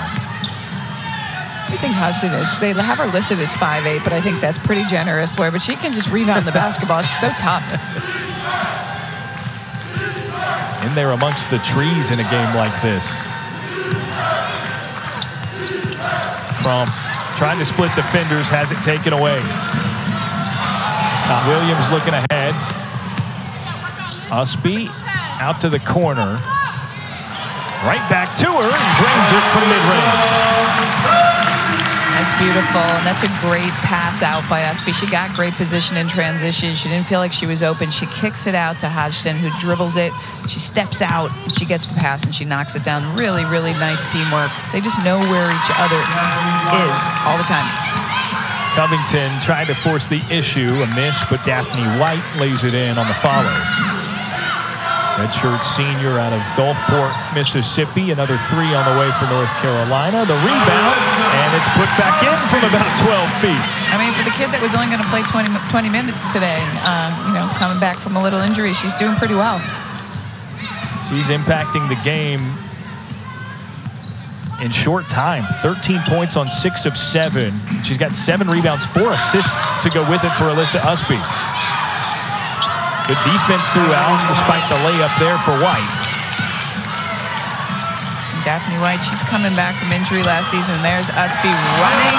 I think Hodgson is, they have her listed as 5'8", but I think that's pretty generous, boy. But she can just rebound the basketball. She's so tough. In there amongst the trees in a game like this. From trying to split defenders, has it taken away. Williams looking ahead. Ustby out to the corner. Right back to her and drains it from mid-range. That's beautiful, and that's a great pass out by Ustby. She got great position in transition. She didn't feel like she was open. She kicks it out to Hodgson, who dribbles it. She steps out, and she gets the pass, and she knocks it down. Really, really nice teamwork. They just know where each other is all the time. Covington tried to force the issue, a miss, but Daphne White lays it in on the follow. Redshirt senior out of Gulfport, Mississippi. Another three on the way for North Carolina. The rebound, and it's put back in from about 12 feet. I mean, for the kid that was only going to play 20 minutes today, coming back from a little injury, she's doing pretty well. She's impacting the game in short time. 13 points on 6 of 7. She's got 7 rebounds, 4 assists to go with it for Alyssa Ustby. Good defense throughout, despite the layup there for White. Daphne White, she's coming back from injury last season. There's Ustby running,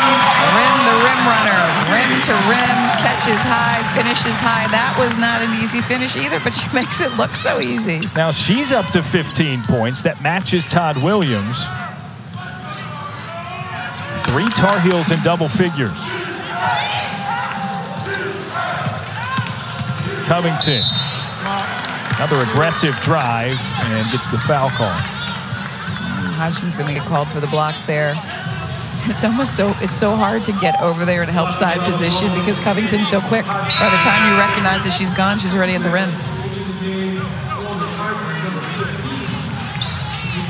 the rim runner, rim to rim, catches high, finishes high. That was not an easy finish either, but she makes it look so easy. Now she's up to 15 points. That matches Todd-Williams. 3 Tar Heels in double figures. Covington, another aggressive drive, and gets the foul call. Hodgson's going to get called for the block there. It's almost so hard to get over there and help side position because Covington's so quick. By the time you recognize that she's gone, she's already at the rim.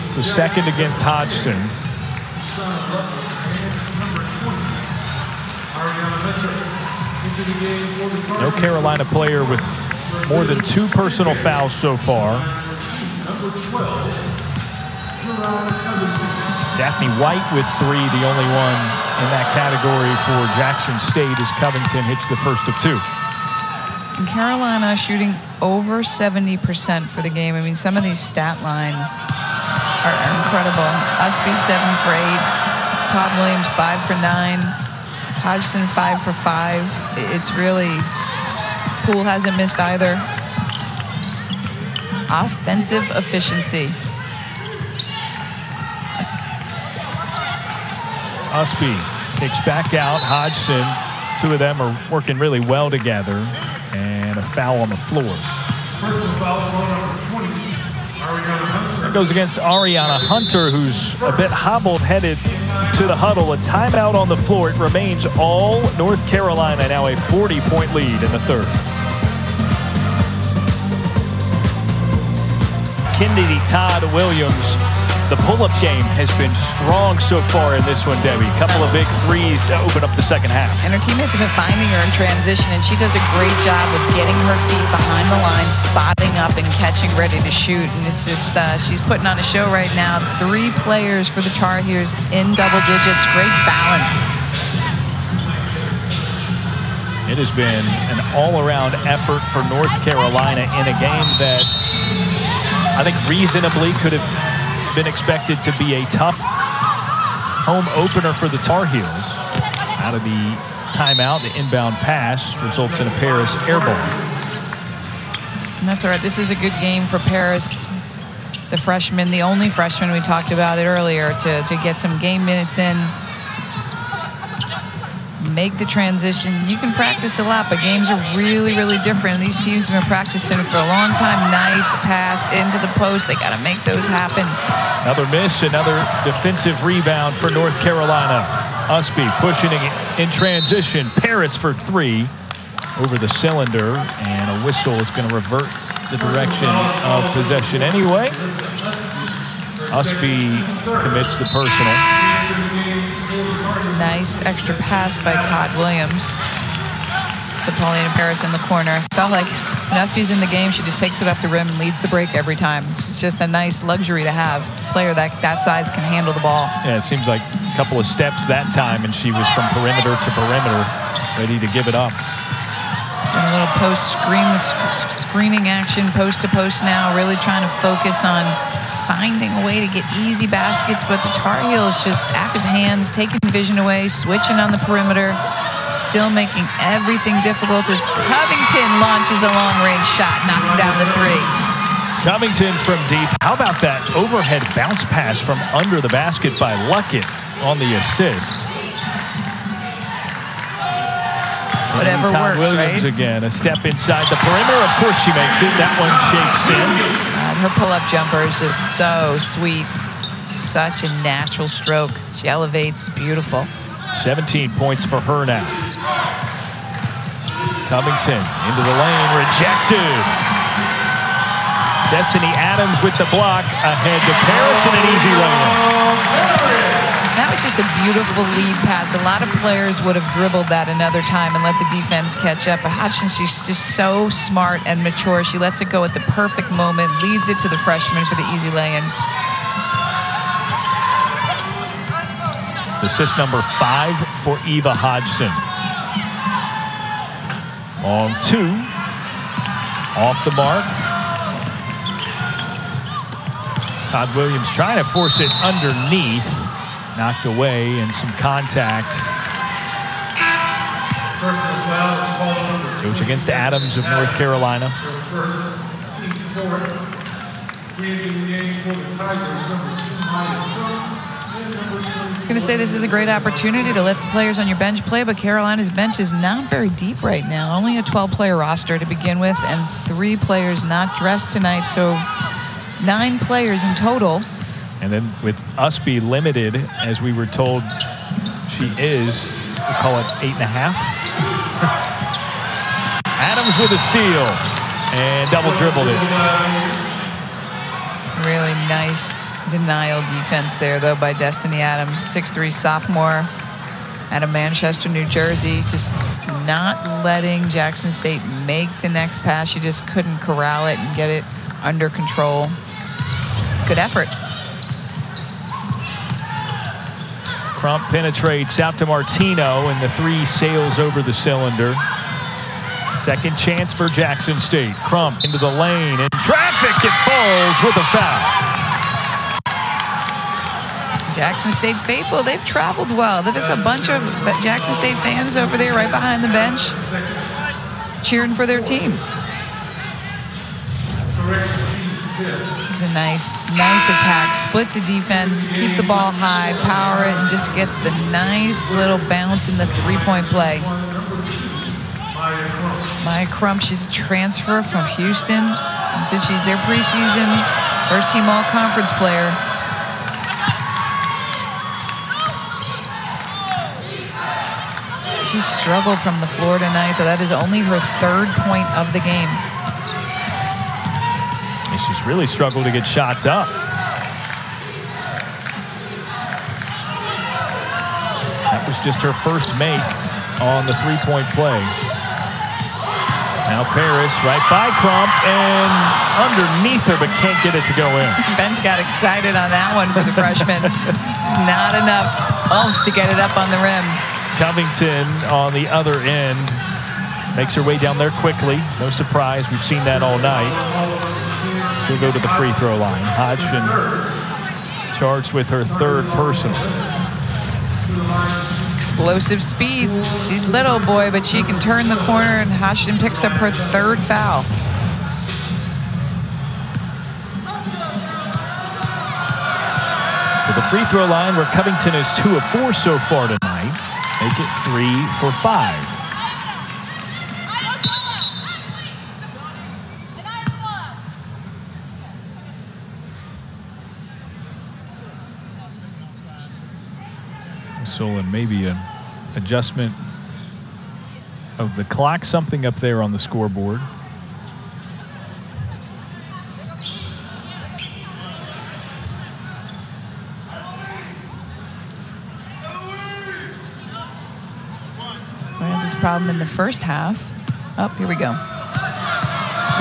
It's the second against Hodgson. No Carolina player with more than 2 personal fouls so far. Daphne White with 3, the only one in that category for Jackson State as Covington hits the first of 2. And Carolina shooting over 70% for the game. I mean, some of these stat lines are incredible. Ustby 7 for 8, Todd-Williams 5 for 9. Hodgson 5 for 5. It's really, Poole hasn't missed either. Offensive efficiency. Ustby kicks back out. Hodgson, 2 of them are working really well together, and a foul on the floor. That goes against Ariana Hunter, who's a bit hobbled, headed to the huddle. A timeout on the floor. It remains all North Carolina. Now a 40-point lead in the third. Kennedy Todd-Williams. The pull-up game has been strong so far in this one, Debbie. A couple of big threes to open up the second half. And her teammates have been finding her in transition, and she does a great job of getting her feet behind the line, spotting up and catching, ready to shoot. And it's just, she's putting on a show right now. 3 players for the Tar Heels in double digits. Great balance. It has been an all-around effort for North Carolina in a game that I think reasonably could have been expected to be a tough home opener for the Tar Heels. Out of the timeout, the inbound pass results in a Paris air ball. And that's all right. This is a good game for Paris, the freshman, the only freshman, we talked about it earlier, to get some game minutes in, make the transition. You can practice a lot, but games are really, really different. And these teams have been practicing for a long time. Nice pass into the post. They got to make those happen. Another miss, another defensive rebound for North Carolina. Ustby pushing in transition. Paris for three over the cylinder, and a whistle is going to revert the direction of possession anyway. Ustby commits the personal. Nice extra pass by Todd-Williams to Paulina Paris in the corner. Felt like when Ustby's in the game, she just takes it off the rim and leads the break every time. It's just a nice luxury to have. A player that size can handle the ball. Yeah, it seems like a couple of steps that time, and she was from perimeter to perimeter, ready to give it up. And a little post screening action, post to post now, really trying to focus on finding a way to get easy baskets, but the Tar Heels just active hands, taking vision away, switching on the perimeter, still making everything difficult as Covington launches a long-range shot, knocking down the three. Covington from deep. How about that overhead bounce pass from under the basket by Luckett on the assist? Whatever works, Todd-Williams right? again, a step inside the perimeter. Of course she makes it. That one shakes in. Her pull-up jumper is just so sweet. Such a natural stroke. She elevates, beautiful. 17 points for her now. Covington into the lane, rejected. Destiny Adams with the block, ahead to Paris and an easy layup. That was just a beautiful lead pass. A lot of players would have dribbled that another time and let the defense catch up. But Hodgson, she's just so smart and mature. She lets it go at the perfect moment, leads it to the freshman for the easy lay-in. Assist number 5 for Eva Hodgson. On 2, off the mark. Todd-Williams trying to force it underneath. Knocked away and some contact. Goes against Adams of North Carolina. I'm going to say this is a great opportunity to let the players on your bench play, but Carolina's bench is not very deep right now. Only a 12-player roster to begin with, and 3 players not dressed tonight, so 9 players in total. And then with Ustby limited, as we were told she is, we'll call it 8.5. Adams with a steal and double dribbled it. Really nice denial defense there, though, by Destiny Adams, 6'3" sophomore out of Manchester, New Jersey, just not letting Jackson State make the next pass. She just couldn't corral it and get it under control. Good effort. Crump penetrates out to Martino, and the 3 sails over the cylinder. Second chance for Jackson State. Crump into the lane, and traffic, it falls with a foul. Jackson State faithful, they've traveled well. There's a bunch of Jackson State fans over there right behind the bench cheering for their team. It's a nice attack. Split the defense, keep the ball high, power it, and just gets the nice little bounce in the three-point play. Maya Crump, she's a transfer from Houston. Since she's their preseason first-team all-conference player. She struggled from the floor tonight, though that is only her 3rd point of the game. She's really struggled to get shots up. That was just her first make on the 3-point play. Now Paris right by Crump and underneath her, but can't get it to go in. Bench got excited on that one for the freshman. It's not enough oomph to get it up on the rim. Covington on the other end makes her way down there quickly. No surprise, we've seen that all night. She'll go to the free throw line. Hodgson charged with her 3rd personal. Explosive speed. She's little, boy, but she can turn the corner, and Hodgson picks up her 3rd foul. To the free throw line, where Covington is 2 of 4 so far tonight. Make it 3 for 5. whistle and maybe an adjustment of the clock, something up there on the scoreboard. We had this problem in the first half. Oh, here we go.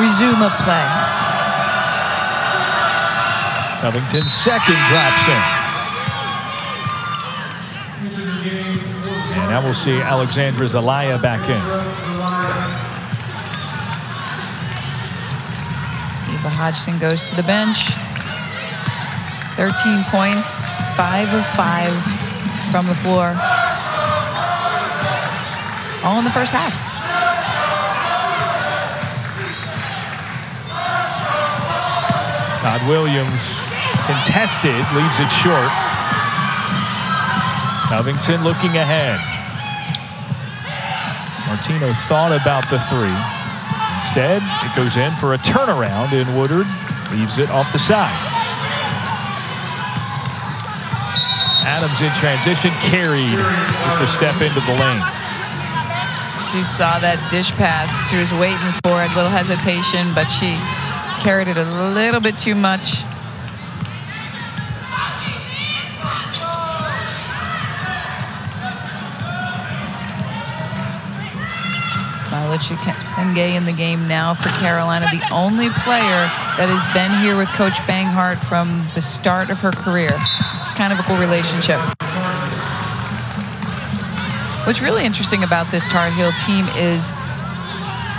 Resume of play. Covington's second drops in. And now we'll see Alexandra Zelaya back in. Eva Hodgson goes to the bench. 13 points, 5 of 5 from the floor. All in the first half. Todd-Williams contested, leaves it short. Covington looking ahead. Martino thought about the three. Instead, it goes in for a turnaround, and Woodard leaves it off the side. Adams in transition, carried with the step into the lane. She saw that dish pass. She was waiting for it, a little hesitation, but she carried it a little bit too much. Alyssa Ustby in the game now for Carolina, the only player that has been here with Coach Banghart from the start of her career. It's kind of a cool relationship. What's really interesting about this Tar Heel team is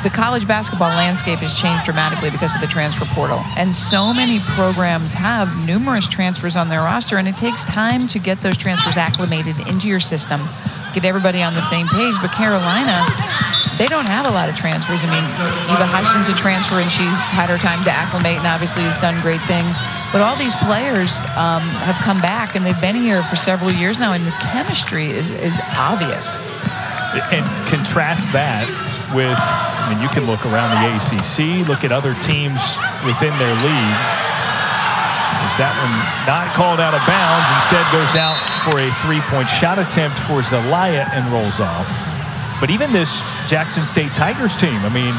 the college basketball landscape has changed dramatically because of the transfer portal. And so many programs have numerous transfers on their roster, and it takes time to get those transfers acclimated into your system, get everybody on the same page. But Carolina, they don't have a lot of transfers. I mean, Eva Hodgson's a transfer, and she's had her time to acclimate and obviously has done great things. But all these players have come back, and they've been here for several years now, and the chemistry is obvious. And contrast that with, I mean, you can look around the ACC, look at other teams within their league. Is that one not called out of bounds? Instead goes out for a three-point shot attempt for Zelaya and rolls off. But even this Jackson State Tigers team, I mean,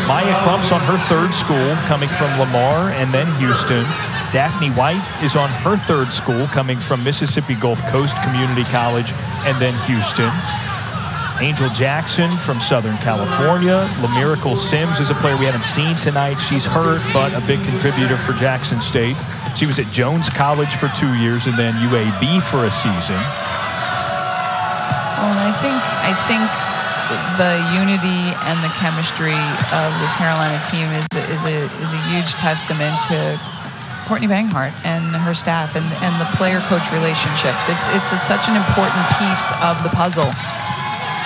Maya Crump's on her third school coming from Lamar and then Houston. Daphne White is on her third school coming from Mississippi Gulf Coast Community College and then Houston. Angel Jackson from Southern California. LaMiracle Sims is a player we haven't seen tonight. She's hurt, but a big contributor for Jackson State. She was at Jones College for 2 years and then UAB for a season. Well, and I think the unity and the chemistry of this Carolina team is a huge testament to Courtney Banghart and her staff and the player-coach relationships. It's such an important piece of the puzzle.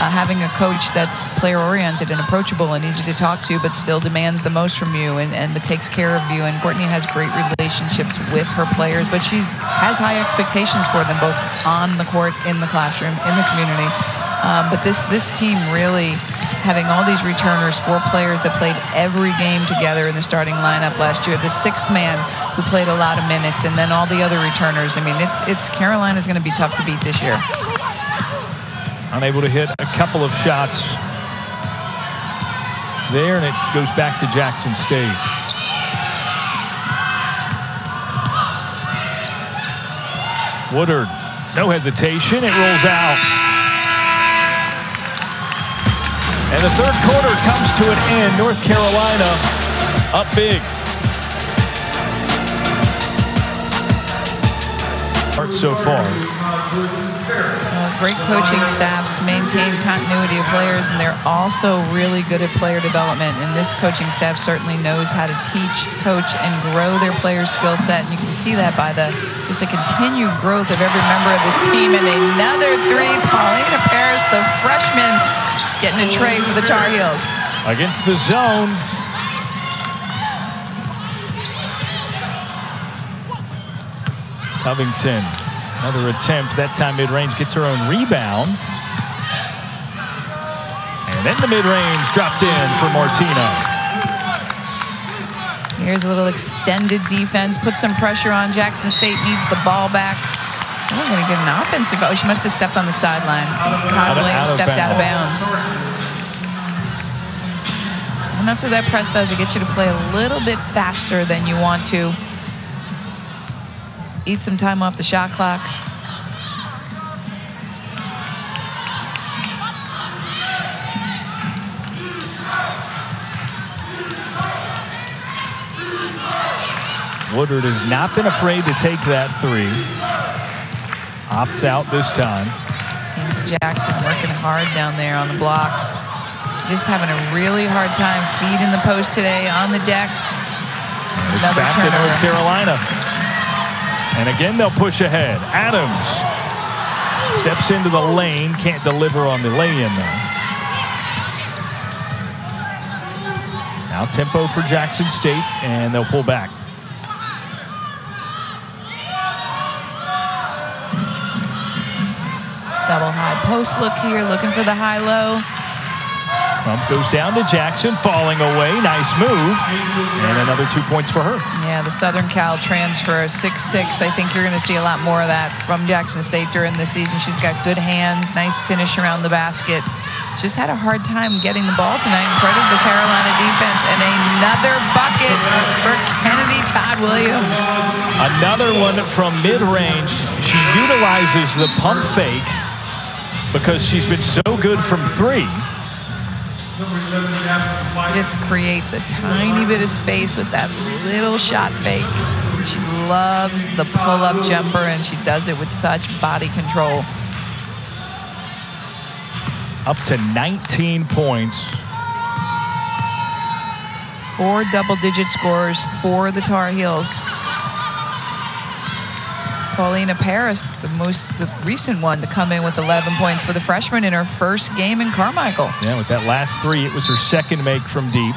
Having a coach that's player-oriented and approachable and easy to talk to, but still demands the most from you and takes care of you. And Courtney has great relationships with her players, but she has high expectations for them, both on the court, in the classroom, in the community. But this team really having all these returners, 4 players that played every game together in the starting lineup last year, the 6th man who played a lot of minutes, and then all the other returners. I mean, it's Carolina's going to be tough to beat this year. Unable to hit a couple of shots there, and it goes back to Jackson State. Woodard, no hesitation, it rolls out. And the third quarter comes to an end. North Carolina up big. So far. Great coaching staffs maintain continuity of players, and they're also really good at player development. And this coaching staff certainly knows how to teach, coach, and grow their players' skill set. And you can see that by just the continued growth of every member of this team. And another three, Paulina Paris, the freshman, getting a tray for the Tar Heels. Against the zone. Covington, another attempt, that time mid-range, gets her own rebound. And then the mid-range dropped in for Martino. Here's a little extended defense, put some pressure on. Jackson State needs the ball back. I'm going to get an offensive. Oh, she must have stepped on the sideline. Todd-Williams stepped out of bounds. And that's what that press does. It gets you to play a little bit faster than you want to. Eat some time off the shot clock. Woodard has not been afraid to take that three. Opts out this time. Into Jackson working hard down there on the block. Just having a really hard time feeding the post today on the deck. Another back turnover. to North Carolina. And again, they'll push ahead. Adams steps into the lane. Can't deliver on the lay-in, though. Now tempo for Jackson State, and they'll pull back. Double high post look here, looking for the high-low. Pump goes down to Jackson, falling away. Nice move. And another 2 points for her. Yeah, the Southern Cal transfer, 6'6". I think you're going to see a lot more of that from Jackson State during the season. She's got good hands, nice finish around the basket. Just had a hard time getting the ball tonight in front of the Carolina defense. And another bucket for Kennedy Todd-Williams. Another one from mid-range. She utilizes the pump fake because she's been so good from three. Just creates a tiny bit of space with that little shot fake. She loves the pull-up jumper, and she does it with such body control. Up to 19 points. 4 double-digit scores for the Tar Heels. Paulina Paris, the recent one to come in with 11 points for the freshman in her first game in Carmichael. Yeah, with that last three, it was her second make from deep.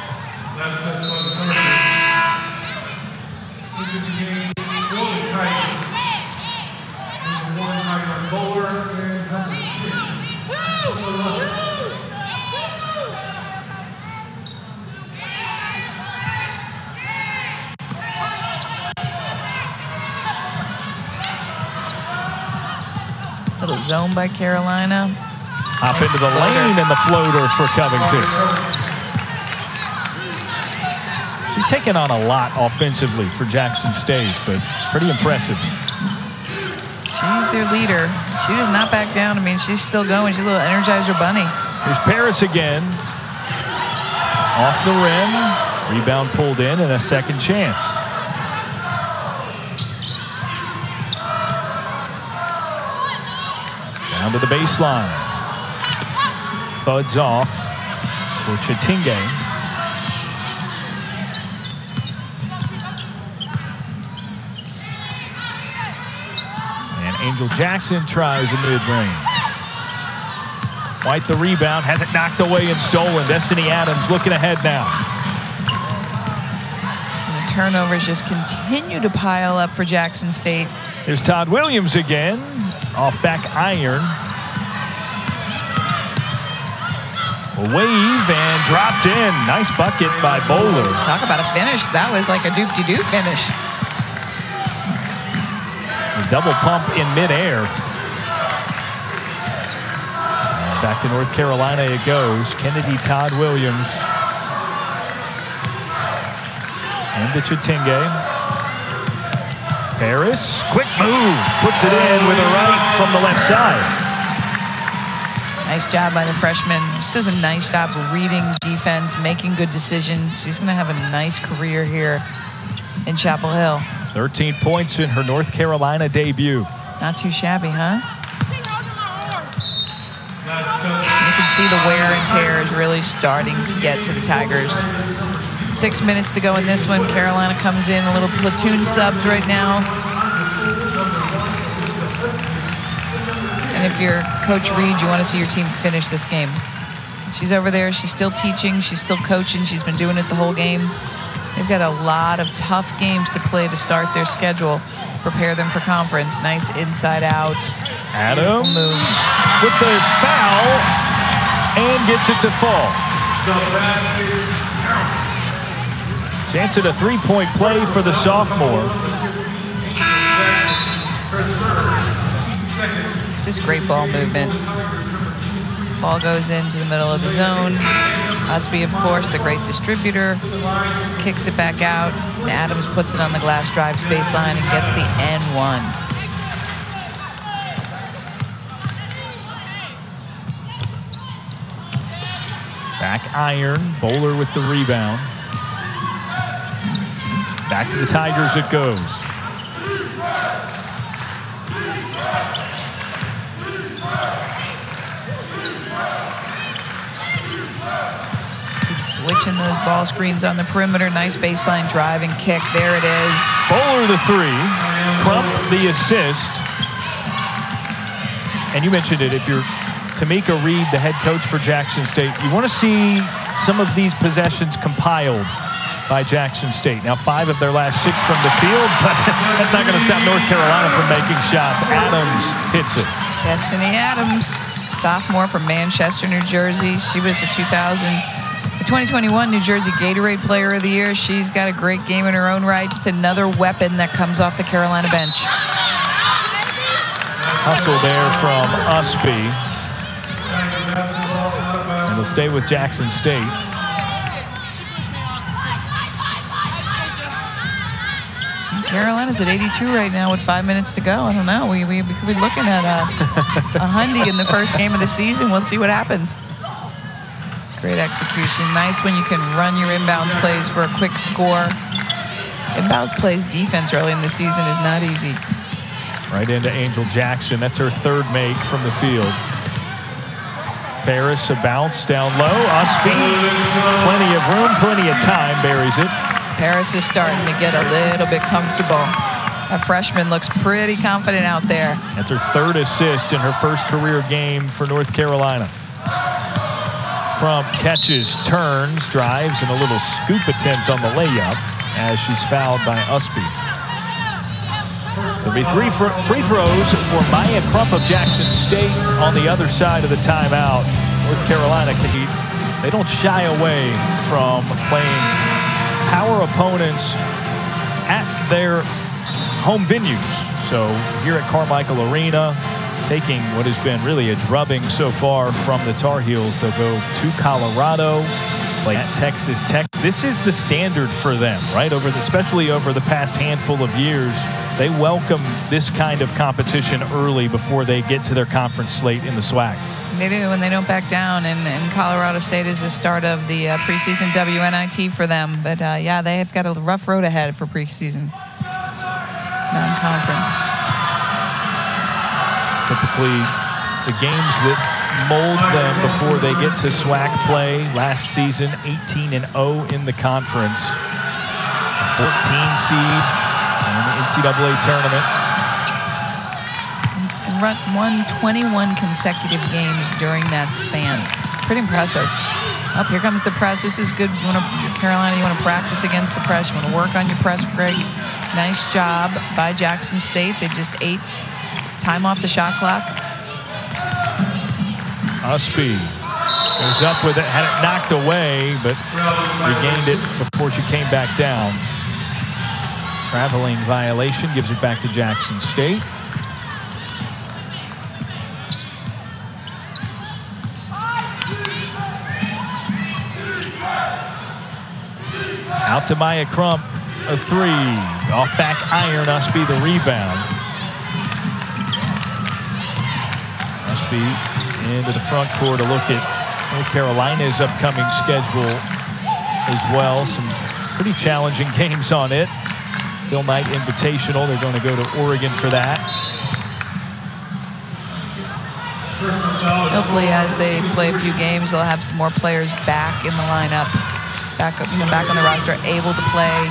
Little zone by Carolina. Hop into the lane and the floater for Covington. She's taken on a lot offensively for Jackson State, but pretty impressive. She's their leader. She does not back down. I mean, she's still going. She's a little Energizer bunny. Here's Paris again. Off the rim. Rebound pulled in and a second chance. Down to the baseline. Thuds off for Chitinge. And Angel Jackson tries a mid-range. White the rebound, has it knocked away and stolen. Destiny Adams looking ahead now. And the turnovers just continue to pile up for Jackson State. Here's Todd-Williams again. Off back iron. A wave and dropped in. Nice bucket by Bowler. Talk about a finish. That was like a doop-de-doo finish. A double pump in midair. And back to North Carolina it goes. Kennedy Todd-Williams. Into Chitinge. Paris, quick move, puts it in with a right from the left side. Nice job by the freshman. She does a nice job reading defense, making good decisions. She's going to have a nice career here in Chapel Hill. 13 points in her North Carolina debut. Not too shabby, huh? You can see the wear and tear is really starting to get to the Tigers. 6 minutes to go in this one. Carolina comes in, a little platoon subs right now. And if you're Coach Reed, you want to see your team finish this game. She's over there. She's still teaching. She's still coaching. She's been doing it the whole game. They've got a lot of tough games to play to start their schedule. Prepare them for conference. Nice inside out. Adams moves with the foul and gets it to fall. Chance at a three-point play for the sophomore. Just great ball movement. Ball goes into the middle of the zone. Ustby, of course, the great distributor, kicks it back out. And Adams puts it on the glass, drives baseline, and gets the N1. Back iron, Bowler with the rebound. Back to the Tigers it goes. Switching those ball screens on the perimeter. Nice baseline drive and kick. There it is. Bowler the three. Crump the assist. And you mentioned it. If you're Tamika Reed, the head coach for Jackson State, you want to see some of these possessions compiled by Jackson State. Now 5 of their last 6 from the field, but that's not going to stop North Carolina from making shots. Adams hits it. Destiny Adams, sophomore from Manchester, New Jersey. She was the 2021 New Jersey Gatorade Player of the Year. She's got a great game in her own right. Just another weapon that comes off the Carolina bench. Hustle there from Ustby. And we'll stay with Jackson State. Carolina's at 82 right now with 5 minutes to go. I don't know. We could be looking at a hundy in the first game of the season. We'll see what happens. Great execution. Nice when you can run your inbounds plays for a quick score. Inbounds plays defense early in the season is not easy. Right into Angel Jackson. That's her third make from the field. Paris, a bounce down low. Ustby, plenty of room, plenty of time, buries it. Paris is starting to get a little bit comfortable. A freshman looks pretty confident out there. That's her third assist in her first career game for North Carolina. Crump catches, turns, drives, and a little scoop attempt on the layup as she's fouled by Ustby. So it'll be three free throws for Maya Crump of Jackson State on the other side of the timeout. North Carolina, they don't shy away from playing power opponents at their home venues. So here at Carmichael Arena, taking what has been really a drubbing so far from the Tar Heels. They'll go to Colorado, play at Texas Tech. This is the standard for them, right? Especially over the past handful of years, they welcome this kind of competition early before they get to their conference slate in the SWAC. They do, and they don't back down. And Colorado State is the start of the preseason WNIT for them. But yeah, they have got a rough road ahead for preseason non-conference. Typically, the games that mold them before they get to SWAC play. Last season, 18-0 in the conference. 14 seed in the NCAA tournament. And won 21 consecutive games during that span. Pretty impressive. Up here comes the press. This is good. Carolina, you want to practice against the press. You want to work on your press, Greg. Nice job by Jackson State. They just ate time off the shot clock. Ustby goes up with it, had it knocked away, but regained it before she came back down. Traveling violation, gives it back to Jackson State. Out to Maya Crump, a three. Off back iron, Ustby the rebound. Ustby into the front court to look at North Carolina's upcoming schedule as well. Some pretty challenging games on it. Bill Knight Invitational. They're going to go to Oregon for that. Hopefully, as they play a few games, they'll have some more players back in the lineup, back on the roster, able to play,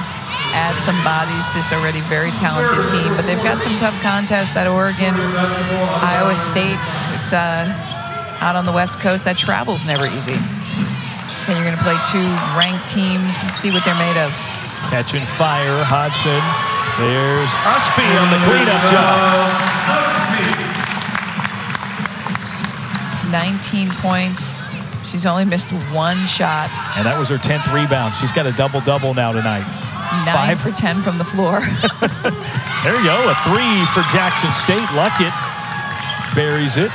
add some bodies to this already very talented team. But they've got some tough contests at Oregon, Iowa State. It's out on the West Coast. That travel's never easy. Then you're going to play 2 ranked teams. See what they're made of. Catching fire, Hodgson. There's Ustby on the cleanup job. 19 points. She's only missed 1 shot. And that was her 10th rebound. She's got a double-double now tonight. 9 for 10 from the floor. There you go, a 3 for Jackson State. Luckett buries it.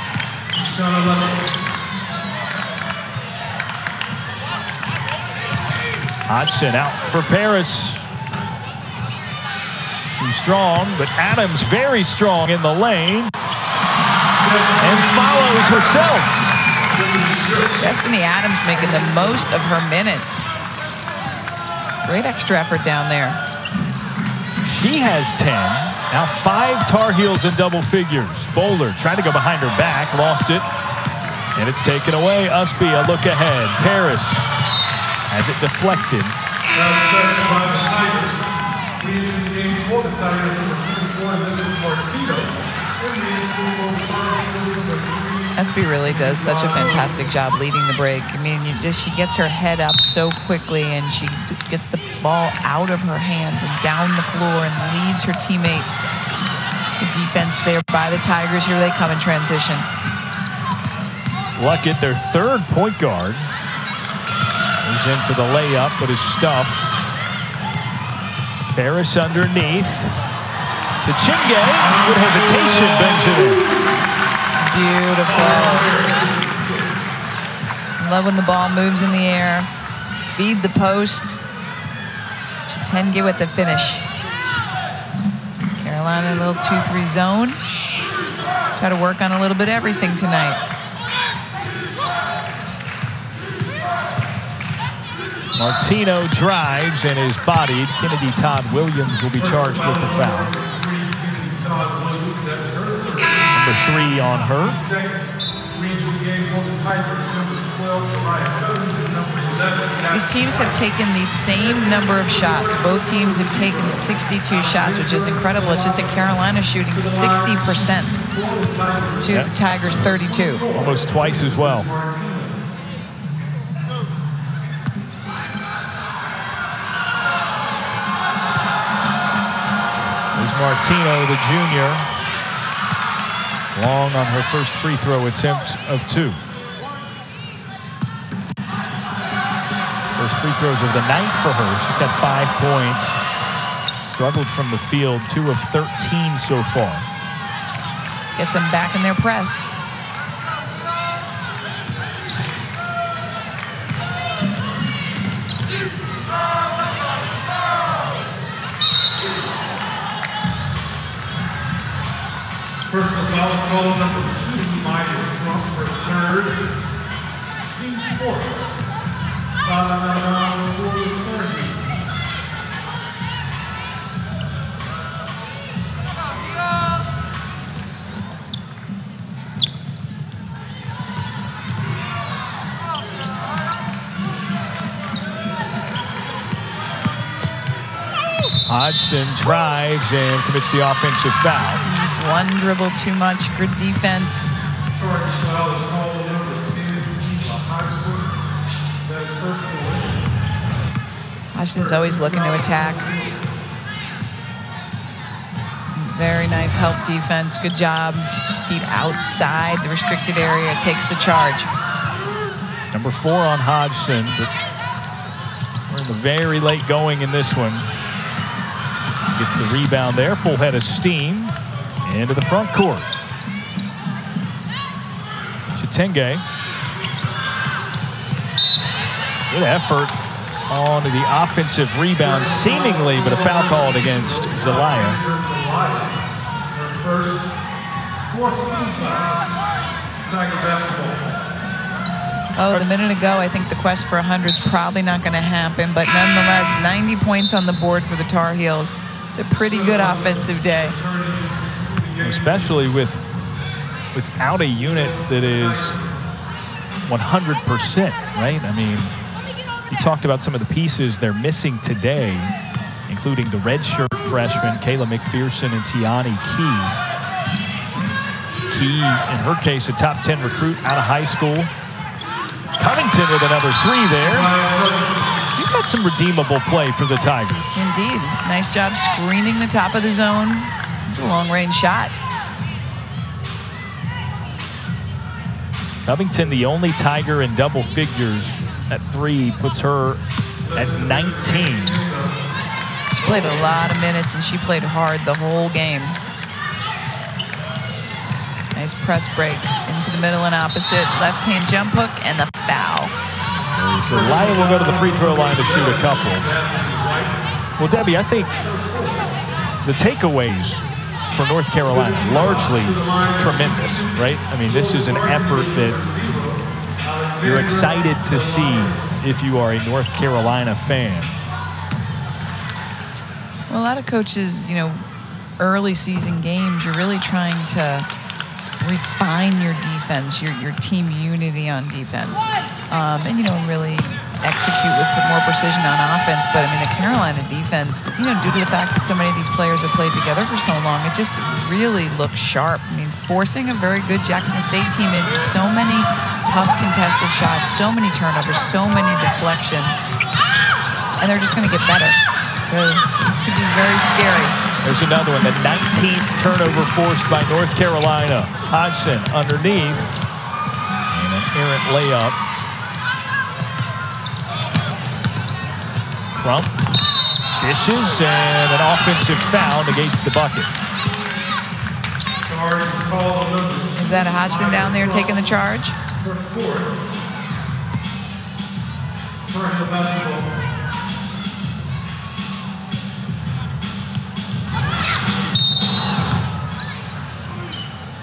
Hodgson out for Paris. Too strong, but Adams very strong in the lane. And follows herself. Destiny Adams making the most of her minutes. Great extra effort down there. She has 10. Now 5 Tar Heels in double figures. Bowler tried to go behind her back, lost it. And it's taken away. Ustby a look ahead. Paris has it deflected. Ustby really does such a fantastic job leading the break. I mean, she gets her head up so quickly, and she gets the ball out of her hands and down the floor and leads her teammate. The defense there by the Tigers. Here they come in transition. Luckett, their third point guard. He's in for the layup, but is stuffed. Paris underneath. To Chingue. Good hesitation, bangs it in. Beautiful. Love when the ball moves in the air. Feed the post. Chingue with the finish. Carolina, a little 2-3 zone. Got to work on a little bit of everything tonight. Martino drives and is bodied. Kennedy Todd-Williams will be charged with the foul. Number 3 on her. These teams have taken the same number of shots. Both teams have taken 62 shots, which is incredible. It's just that Carolina shooting 60% to the Tigers 32. Almost twice as well. There's Martino, the junior. Long on her first free throw attempt of 2. First free throws of the night for her. She's got 5 points. Struggled from the field, 2 of 13 so far. Gets them back in their press. Personal foul is called number 2, minus for third. Team sport. Hodgson drives and commits the offensive foul. It's one dribble too much. Good defense. Hodgson's always looking to attack. Very nice help defense. Good job. Feet outside the restricted area. Takes the charge. It's number 4 on Hodgson, but we're in the very late going in this one. Gets the rebound there. Full head of steam. Into the front court. Chingue. Good effort on the offensive rebound, seemingly, but a foul called against Zelaya. Oh, the minute ago, I think the quest for 100 is probably not going to happen, but nonetheless, 90 points on the board for the Tar Heels. It's a pretty good offensive day. Especially without a unit that is 100%, right? I mean, you talked about some of the pieces they're missing today, including the redshirt freshman, Kayla McPherson and Tiani Key. Key, in her case, a top 10 recruit out of high school. Covington with another 3 there. She's had some redeemable play for the Tigers. Indeed. Nice job screening the top of the zone. It's a long-range shot. Covington, the only Tiger in double figures at 3, puts her at 19. She played a lot of minutes, and she played hard the whole game. Nice press break into the middle and opposite. Left-hand jump hook and the foul. So Lyon will go to the free throw line to shoot a couple. Well, Debbie, I think the takeaways for North Carolina, largely tremendous, right? I mean, this is an effort that you're excited to see if you are a North Carolina fan. Well, a lot of coaches, you know, early season games, you're really trying to refine your defense, your team unity on defense, and, you know, really execute with more precision on offense. But, I mean, the Carolina defense, you know, due to the fact that so many of these players have played together for so long, it just really looks sharp. I mean, forcing a very good Jackson State team into so many tough contested shots, so many turnovers, so many deflections, and they're just going to get better. So it could be very scary. There's another one, the 19th turnover forced by North Carolina. Hodgson underneath, and an errant layup. Crump dishes, and an offensive foul negates the bucket. Is that a Hodgson down there taking the charge?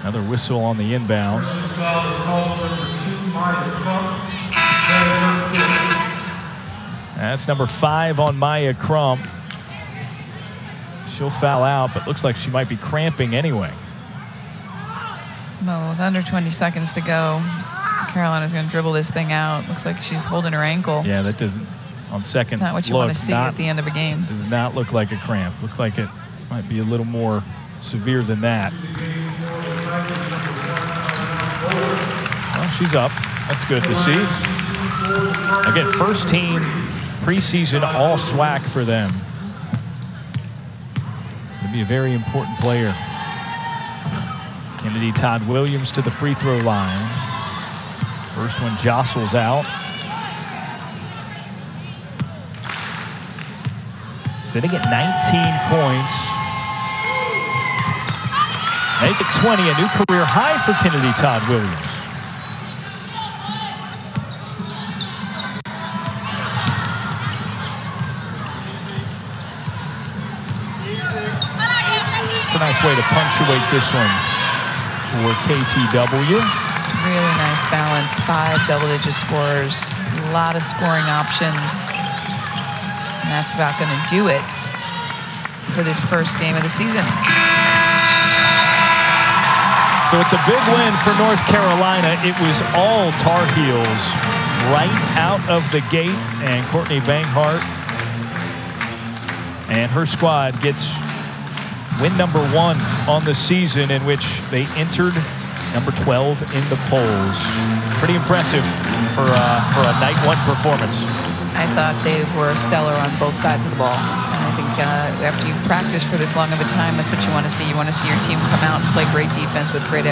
Another whistle on the inbound. That's number 5 on Maya Crump. She'll foul out, but looks like she might be cramping anyway. Well, with under 20 seconds to go, Carolina's going to dribble this thing out. Looks like she's holding her ankle. Yeah, that doesn't, on second not what you look, want to see at the end of a game. Does not look like a cramp. Looks like it might be a little more severe than that. Well, she's up. That's good to see. Again, first team preseason all SWAC for them. It'll be a very important player. Kennedy Todd-Williams to the free throw line. First one jostles out. Sitting at 19 points. Make it 20, a new career high for Kennedy Todd-Williams. It's a nice way to punctuate this one for KTW. Really nice balance, 5 double-digit scorers, a lot of scoring options. And that's about going to do it for this first game of the season. So it's a big win for North Carolina. It was all Tar Heels right out of the gate, and Courtney Banghart and her squad gets win number 1 on the season, in which they entered number 12 in the polls. Pretty impressive for a night 1 performance. I thought they were stellar on both sides of the ball. And I think after you've practiced for this long of a time, that's what you want to see. You want to see your team come out and play great defense with great